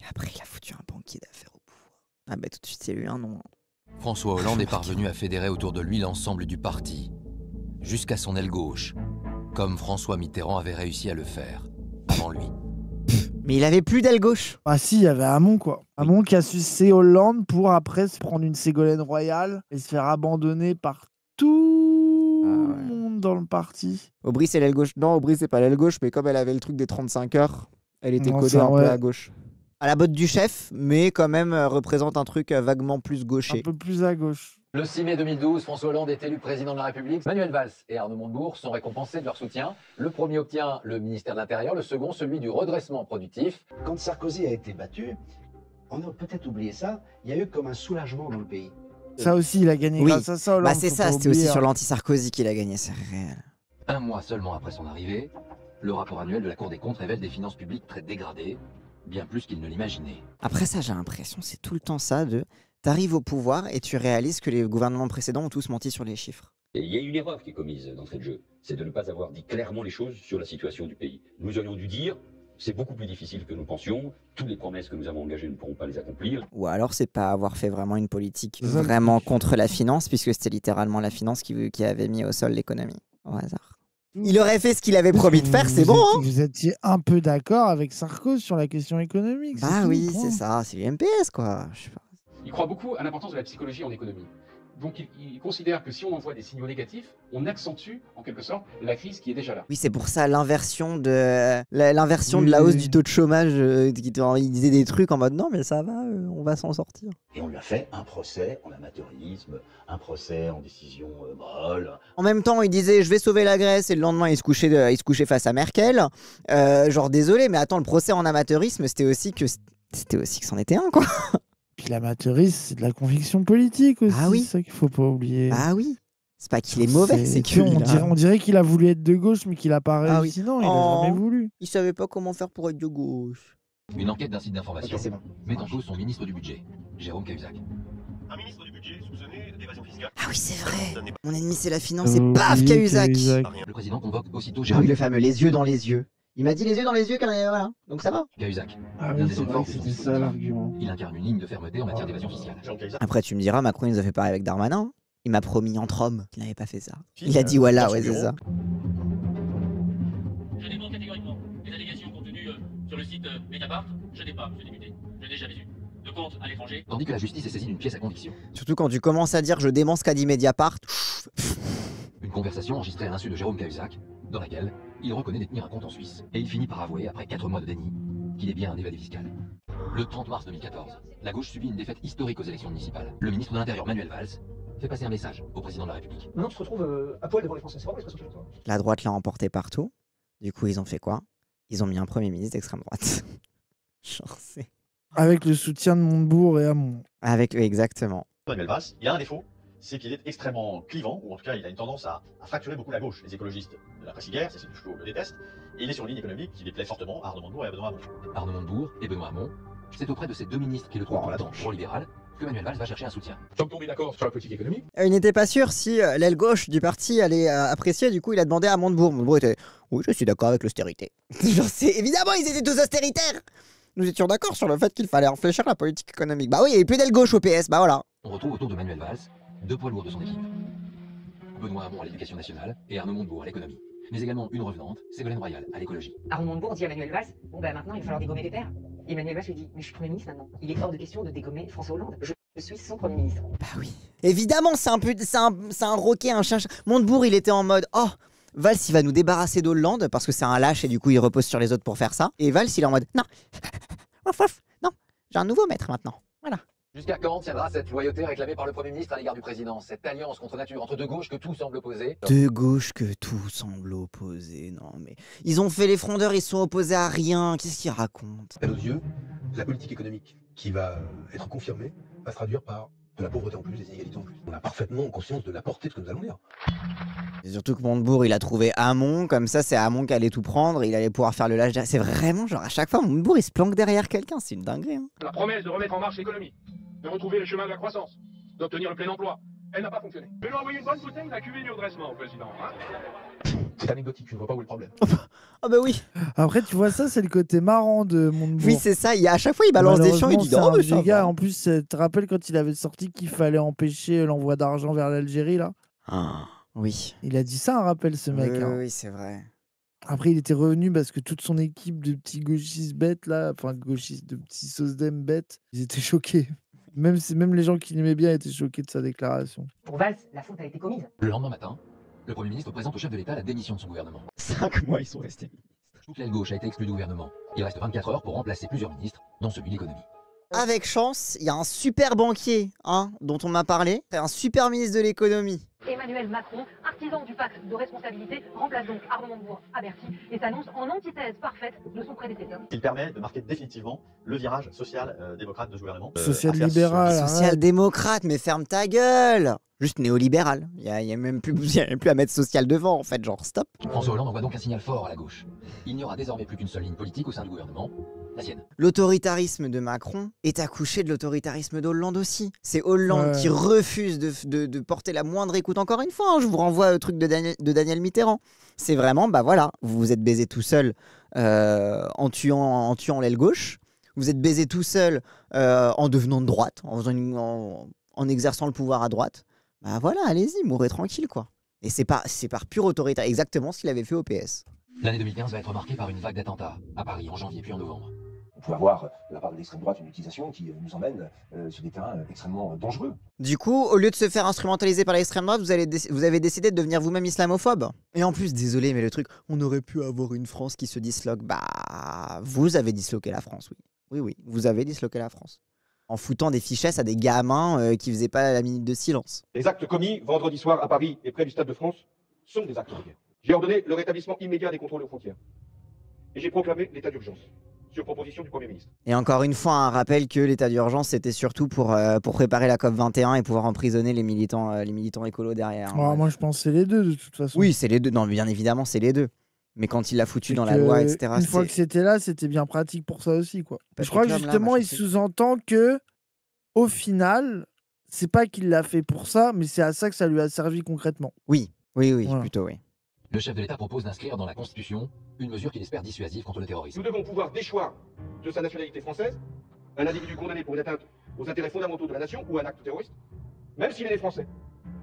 Et après il a foutu un banquier d'affaires au pouvoir. Ah bah tout de suite c'est lui un nom. François Hollande est parvenu à fédérer autour de lui l'ensemble du parti, jusqu'à son aile gauche, comme François Mitterrand avait réussi à le faire avant lui. Mais il avait plus d'aile gauche. Ah si, il y avait Hamon quoi. Hamon qui a sucé Hollande pour après se prendre une Ségolène Royal et se faire abandonner par tout le monde dans le parti. Aubry c'est l'aile gauche. Non, Aubry c'est pas l'aile gauche, mais comme elle avait le truc des 35 heures, elle était codée un peu à gauche. À la botte du chef, mais quand même représente un truc vaguement plus gaucher. Un peu plus à gauche. Le 6 mai 2012, François Hollande est élu président de la République. Manuel Valls et Arnaud Montebourg sont récompensés de leur soutien. Le premier obtient le ministère de l'Intérieur, le second celui du redressement productif. Quand Sarkozy a été battu, on a peut-être oublié ça, il y a eu comme un soulagement dans le pays. Ça aussi, il a gagné grâce à ça. Hollande, bah c'est ça, c'était aussi sur l'anti-Sarkozy qu'il a gagné, c'est réel. Un mois seulement après son arrivée, le rapport annuel de la Cour des comptes révèle des finances publiques très dégradées, bien plus qu'il ne l'imaginait. Après ça, j'ai l'impression, c'est tout le temps ça de... T'arrives au pouvoir et tu réalises que les gouvernements précédents ont tous menti sur les chiffres. Et il y a une erreur qui est commise d'entrée de jeu, c'est de ne pas avoir dit clairement les choses sur la situation du pays. Nous aurions dû dire, c'est beaucoup plus difficile que nous pensions, toutes les promesses que nous avons engagées ne pourront pas les accomplir. Ou alors c'est pas avoir fait vraiment une politique vraiment contre la finance, puisque c'était littéralement la finance qui avait mis au sol l'économie, au hasard. Il aurait fait ce qu'il avait promis de faire, c'est bon hein. Vous étiez un peu d'accord avec Sarkozy sur la question économique. Bah oui, c'est ça, c'est l'UMPS quoi. Je sais pas. Il croit beaucoup à l'importance de la psychologie en économie. Donc il considère que si on envoie des signaux négatifs, on accentue en quelque sorte la crise qui est déjà là. Oui, c'est pour ça l'inversion de la hausse du taux de chômage. Il disait des trucs en mode non mais ça va, on va s'en sortir. Et on lui a fait un procès en amateurisme, un procès en décision molle. En même temps, il disait je vais sauver la Grèce et le lendemain il se couchait face à Merkel. Genre désolé, mais attends, le procès en amateurisme, c'était aussi que c'en était un quoi. Puis l'amateurisme, c'est de la conviction politique aussi. Ah oui. C'est ça qu'il faut pas oublier. Ah oui. C'est pas qu'il est mauvais, c'est que on dirait qu'il a voulu être de gauche, mais qu'il a pas réussi. Non, il a jamais voulu. Il savait pas comment faire pour être de gauche. Une enquête d'un site d'information bon. met en cause son ministre du budget, Jérôme Cahuzac. Un ministre du budget soupçonné d'évasion fiscale. Ah oui, c'est vrai. Mon ennemi c'est la finance et paf, Cahuzac. Le président convoque aussitôt Ah Jérôme. oui, le fameux les yeux dans les yeux. Il m'a dit les yeux dans les yeux quand voilà. Donc ça va. Cahuzac. Ah oui, c'est vrai que c'était ça l'argument. Il incarne une ligne de fermeté en matière d'évasion fiscale. Après tu me diras, Macron il nous a fait pareil avec Darmanin. Il m'a promis entre hommes qu'il n'avait pas fait ça. Il a dit voilà, ouais c'est ça. Je dément catégoriquement les allégations contenues sur le site Mediapart. Je n'ai pas, monsieur le député. Je n'ai jamais eu de compte à l'étranger. Tandis que la justice est saisie d'une pièce à conviction. Surtout quand tu commences à dire je dément ce qu'a dit Mediapart. Une conversation enregistrée à l'insu de Jérôme Cahuzac, dans laquelle il reconnaît détenir un compte en Suisse. Et il finit par avouer, après 4 mois de déni, qu'il est bien un évadé fiscal. Le 30 mars 2014, la gauche subit une défaite historique aux élections municipales. Le ministre de l'Intérieur, Manuel Valls, fais passer un message au président de la République. Maintenant, tu te retrouves à poil devant les Français. C'est pas l'expression chez toi. La droite l'a emporté partout. Du coup, ils ont fait quoi? Ils ont mis un Premier ministre d'extrême droite. Genre, c'est... Avec le soutien de Montebourg et Hamon. Avec eux, exactement. Manuel Valls, il a un défaut, c'est qu'il est extrêmement clivant, ou en tout cas il a une tendance à fracturer beaucoup la gauche. Les écologistes de l'après-guerre, Cécile Duflot le déteste, et il est sur une ligne économique qui déplaît fortement à Arnaud Montebourg et à Benoît Hamon. Arnaud Montebourg et Benoît Hamon, c'est auprès de ces deux ministres qui le trouvent combattant pro-libéral que Manuel Valls va chercher un soutien. Tant qu'on est d'accord sur la politique économique. Il n'était pas sûr si l'aile gauche du parti allait apprécier, du coup il a demandé à Montebourg. Montebourg était « Oui, je suis d'accord avec l'austérité. » Genre, évidemment, ils étaient tous austéritaires. Nous étions d'accord sur le fait qu'il fallait réfléchir la politique économique. Bah oui, il n'y avait plus d'aile gauche au PS, bah voilà. On retrouve autour de Manuel Valls deux poids lourds de son équipe. Benoît Hamon à l'éducation nationale et Arnaud Montebourg à l'économie. Mais également une revenante, Ségolène Royal à l'écologie. Arnaud Montebourg dit à Manuel Valls, bon ben maintenant il va falloir dégommer les terres. Et Manuel Valls lui dit, mais je suis Premier ministre maintenant. Il est hors de question de dégommer François Hollande. Je suis son Premier ministre. Bah oui. Évidemment, c'est un roquet, un chien. Montebourg, il était en mode, oh, Valls, il va nous débarrasser d'Hollande parce que c'est un lâche et du coup il repose sur les autres pour faire ça. Et Valls, il est en mode, non, non, j'ai un nouveau maître maintenant. Voilà. Jusqu'à quand tiendra cette loyauté réclamée par le Premier ministre à l'égard du président? Cette alliance contre nature entre deux gauches que tout semble opposer? De gauche que tout semble opposer, non mais... Ils ont fait les frondeurs, ils sont opposés à rien, qu'est-ce qu'ils racontent? À nos yeux, la politique économique qui va être confirmée va se traduire par de la pauvreté en plus, des inégalités en plus. On a parfaitement conscience de la portée de ce que nous allons dire. Et surtout que Montebourg, il a trouvé Hamon, comme ça c'est Hamon qui allait tout prendre, il allait pouvoir faire le lâche. C'est vraiment genre à chaque fois, Montebourg il se planque derrière quelqu'un, c'est une dinguerie. Hein. La promesse de remettre en marche l'économie, de retrouver le chemin de la croissance, d'obtenir le plein emploi, elle n'a pas fonctionné. Je vais lui envoyer une bonne bouteille d'acuvée du redressement au président. Hein. C'est anecdotique, je ne vois pas où est le problème. Ah bah oui. Après, tu vois, ça, c'est le côté marrant de Montebourg. Oui, c'est ça. À chaque fois, il balance des chiens, il dit non, mais ça va. En plus, tu te rappelles quand il avait sorti qu'il fallait empêcher l'envoi d'argent vers l'Algérie, là? Oui. Il a dit ça, un rappel, ce mec. Oui, hein. oui, c'est vrai. Après, il était revenu parce que toute son équipe de petits gauchistes bêtes, là, enfin, gauchistes, de petits sosdem bêtes, ils étaient choqués. Même les gens qui l'aimaient bien étaient choqués de sa déclaration. Pour Valls, la faute a été commise. Le lendemain matin, le Premier ministre présente au chef de l'État la démission de son gouvernement. 5 mois, ils sont restés. Toute l'aile gauche a été exclue du gouvernement. Il reste 24 heures pour remplacer plusieurs ministres, dont celui de l'économie. Avec chance, il y a un super banquier, hein, dont on m'a parlé, c'est un super ministre de l'économie. Emmanuel Macron, artisan du pacte de responsabilité, remplace donc Arnaud Montebourg à Bercy et s'annonce en antithèse parfaite de son prédécesseur. Il permet de marquer définitivement le virage social-démocrate de ce gouvernement. Social-libéral. Social-démocrate, mais ferme ta gueule! Juste néolibéral. Il y a même plus à mettre social devant, en fait, genre stop. François Hollande envoie donc un signal fort à la gauche. Il n'y aura désormais plus qu'une seule ligne politique au sein du gouvernement, la sienne. L'autoritarisme de Macron est accouché de l'autoritarisme d'Hollande aussi. C'est Hollande qui refuse de porter la moindre écoute. Encore une fois, hein, je vous renvoie au truc de Daniel Mitterrand. C'est vraiment, bah voilà, vous vous êtes baisé tout seul en tuant l'aile gauche. Vous êtes baisé tout seul en devenant de droite, en exerçant le pouvoir à droite. Bah voilà, allez-y, mourrez tranquille, quoi. Et c'est par pur autoritaire, exactement ce qu'il avait fait au PS. L'année 2015 va être marquée par une vague d'attentats, à Paris en janvier puis en novembre. On peut avoir, de la part de l'extrême droite, une utilisation qui nous emmène sur des terrains extrêmement dangereux. Du coup, au lieu de se faire instrumentaliser par l'extrême droite, vous avez décidé de devenir vous-même islamophobe. Et en plus, désolé, mais le truc, on aurait pu avoir une France qui se disloque. Bah, vous avez disloqué la France, oui. Oui, vous avez disloqué la France. En foutant des fichesses à des gamins qui faisaient pas la minute de silence. Les actes commis vendredi soir à Paris et près du Stade de France sont des actes de guerre. J'ai ordonné le rétablissement immédiat des contrôles aux frontières. Et j'ai proclamé l'état d'urgence, sur proposition du Premier ministre. Et encore une fois, un rappel que l'état d'urgence, c'était surtout pour préparer la COP21 et pouvoir emprisonner les militants écolos derrière. Hein, moi, je pense que c'est les deux, de toute façon. Oui, c'est les deux. Non, bien évidemment, c'est les deux. Mais quand il l'a foutu dans la loi, etc. Une fois que c'était là, c'était bien pratique pour ça aussi, quoi. Je crois que justement, il sous-entend que, au final, c'est pas qu'il l'a fait pour ça, mais c'est à ça que ça lui a servi concrètement. Oui, Voilà. plutôt oui. Le chef de l'État propose d'inscrire dans la Constitution une mesure qu'il espère dissuasive contre le terrorisme. Nous devons pouvoir déchoir de sa nationalité française un individu condamné pour une atteinte aux intérêts fondamentaux de la nation ou un acte terroriste, même s'il est né français.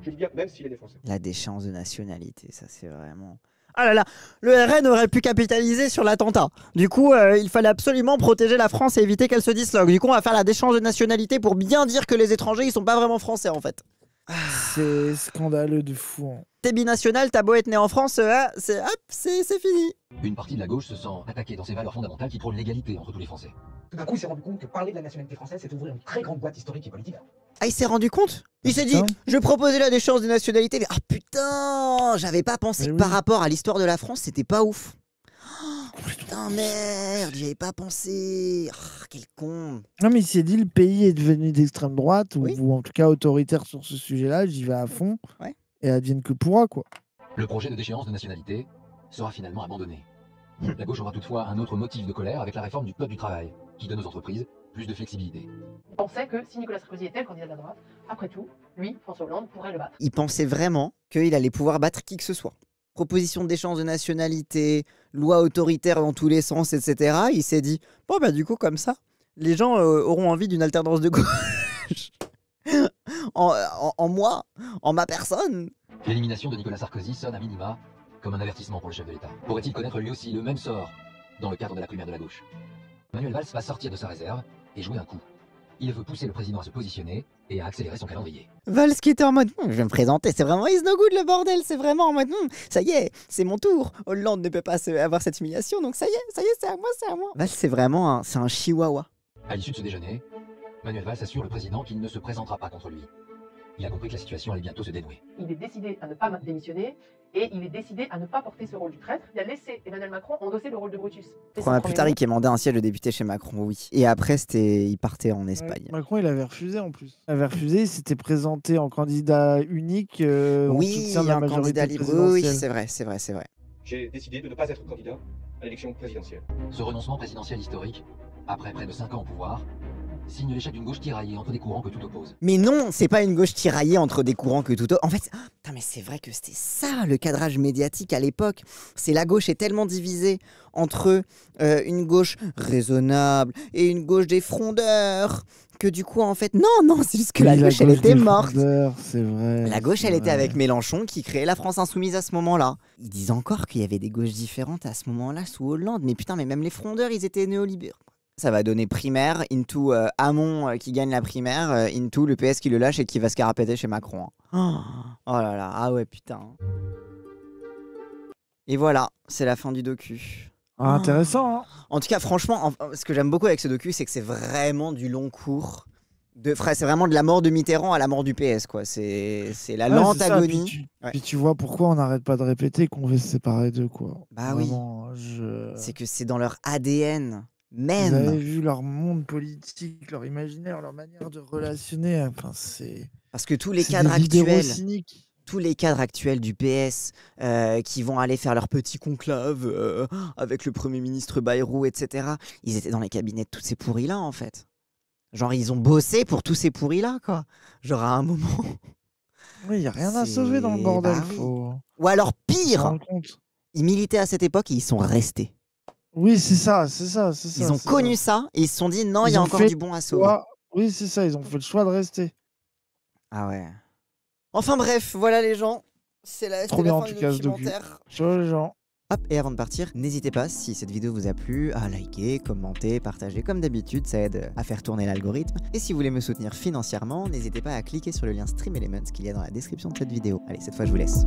Je dis bien même s'il est né français. La déchéance de nationalité, ça c'est vraiment... Ah là là, le RN aurait pu capitaliser sur l'attentat. Du coup, il fallait absolument protéger la France et éviter qu'elle se disloque. Du coup, on va faire la déchéance de nationalité pour bien dire que les étrangers, ils sont pas vraiment français en fait. C'est scandaleux de fou. Hein. T'es binational, t'as beau être né en France, c'est fini. Une partie de la gauche se sent attaquée dans ses valeurs fondamentales qui prônent l'égalité entre tous les Français. Tout d'un coup, il s'est rendu compte que parler de la nationalité française, c'est ouvrir une très grande boîte historique et politique. Ah, il s'est rendu compte? Il s'est dit, je proposais la déchéance des nationalités, mais ah putain, j'avais pas pensé que par rapport à l'histoire de la France, c'était pas ouf. Oh, putain, merde, j'y avais pas pensé. Oh, quel con. Non, mais il s'est dit, le pays est devenu d'extrême droite, ou en tout cas autoritaire sur ce sujet-là, j'y vais à fond, et advienne que pourra, quoi. Le projet de déchéance de nationalité sera finalement abandonné. La gauche aura toutefois un autre motif de colère avec la réforme du code du travail, qui donne aux entreprises plus de flexibilité. Il pensait que si Nicolas Sarkozy était le candidat de la droite, après tout, lui, François Hollande, pourrait le battre. Il pensait vraiment qu'il allait pouvoir battre qui que ce soit. Proposition d'échange de nationalité, loi autoritaire dans tous les sens, etc. Il s'est dit, bon bah du coup comme ça, les gens auront envie d'une alternance de gauche. en moi, en ma personne. L'élimination de Nicolas Sarkozy sonne à minima comme un avertissement pour le chef de l'État. Pourrait-il connaître lui aussi le même sort dans le cadre de la primaire de la gauche? Manuel Valls va sortir de sa réserve et jouer un coup. Il veut pousser le président à se positionner et à accélérer son calendrier. Valls qui était en mode, je vais me présenter, c'est vraiment is no good le bordel, c'est vraiment en mode, ça y est, c'est mon tour. Hollande ne peut pas avoir cette humiliation, donc ça y est, c'est à moi, c'est à moi. Valls c'est vraiment un chihuahua. À l'issue de ce déjeuner, Manuel Valls assure le président qu'il ne se présentera pas contre lui. Il a compris que la situation allait bientôt se dénouer. Il est décidé à ne pas démissionner et il est décidé à ne pas porter ce rôle du traître. Il a laissé Emmanuel Macron endosser le rôle de Brutus. 3 mois plus tard, il quémandait un siège de député chez Macron, oui. Et après, il partait en Espagne. Macron, il avait refusé en plus. Il avait refusé, il s'était présenté en candidat unique. Oui, en un candidat libre. Oui, c'est vrai. J'ai décidé de ne pas être candidat à l'élection présidentielle. Ce renoncement présidentiel historique, après près de 5 ans au pouvoir, signe l'échec d'une gauche tiraillée entre des courants que tout oppose. Mais non, c'est pas une gauche tiraillée entre des courants que tout oppose. En fait, mais c'est vrai que c'était ça le cadrage médiatique à l'époque. C'est la gauche est tellement divisée entre une gauche raisonnable et une gauche des frondeurs que du coup, en fait, non, c'est juste que la gauche, elle était morte. C'est vrai. La gauche, elle était avec Mélenchon qui créait la France insoumise à ce moment-là. Ils disent encore qu'il y avait des gauches différentes à ce moment-là sous Hollande. Mais putain, mais même les frondeurs, ils étaient néolibéraux. Ça va donner primaire, into Hamon qui gagne la primaire, into le PS qui le lâche et qui va se carapater chez Macron. Oh là là, ah ouais putain. Et voilà, c'est la fin du docu. Ah, intéressant. Hein. En tout cas, franchement, ce que j'aime beaucoup avec ce docu, c'est que c'est vraiment du long cours. C'est vraiment de la mort de Mitterrand à la mort du PS, quoi. C'est la lente agonie. Puis tu vois pourquoi on n'arrête pas de répéter qu'on veut se séparer d'eux, quoi. Bah vraiment, oui. C'est que c'est dans leur ADN. Même. Vous avez vu leur monde politique, leur imaginaire, leur manière de relationner. Enfin, c'est. Parce que tous les cadres actuels du PS qui vont aller faire leur petit conclave avec le Premier ministre Bayrou, etc., ils étaient dans les cabinets de tous ces pourris-là, en fait. Genre, ils ont bossé pour tous ces pourris-là, quoi. Genre, à un moment. Oui, il n'y a rien à sauver dans le bordel. Bah, oui. Ou alors, pire, ils militaient à cette époque et ils sont restés. Oui, c'est ça. Ils ont connu ça et ils se sont dit non, il y a encore du bon à sauver. Oui, c'est ça, ils ont fait le choix de rester. Ah ouais. Enfin bref, voilà les gens. C'est la fin du documentaire. Ciao les gens. Hop, et avant de partir, n'hésitez pas, si cette vidéo vous a plu, à liker, commenter, partager comme d'habitude, ça aide à faire tourner l'algorithme. Et si vous voulez me soutenir financièrement, n'hésitez pas à cliquer sur le lien Stream Elements qu'il y a dans la description de cette vidéo. Allez, cette fois je vous laisse.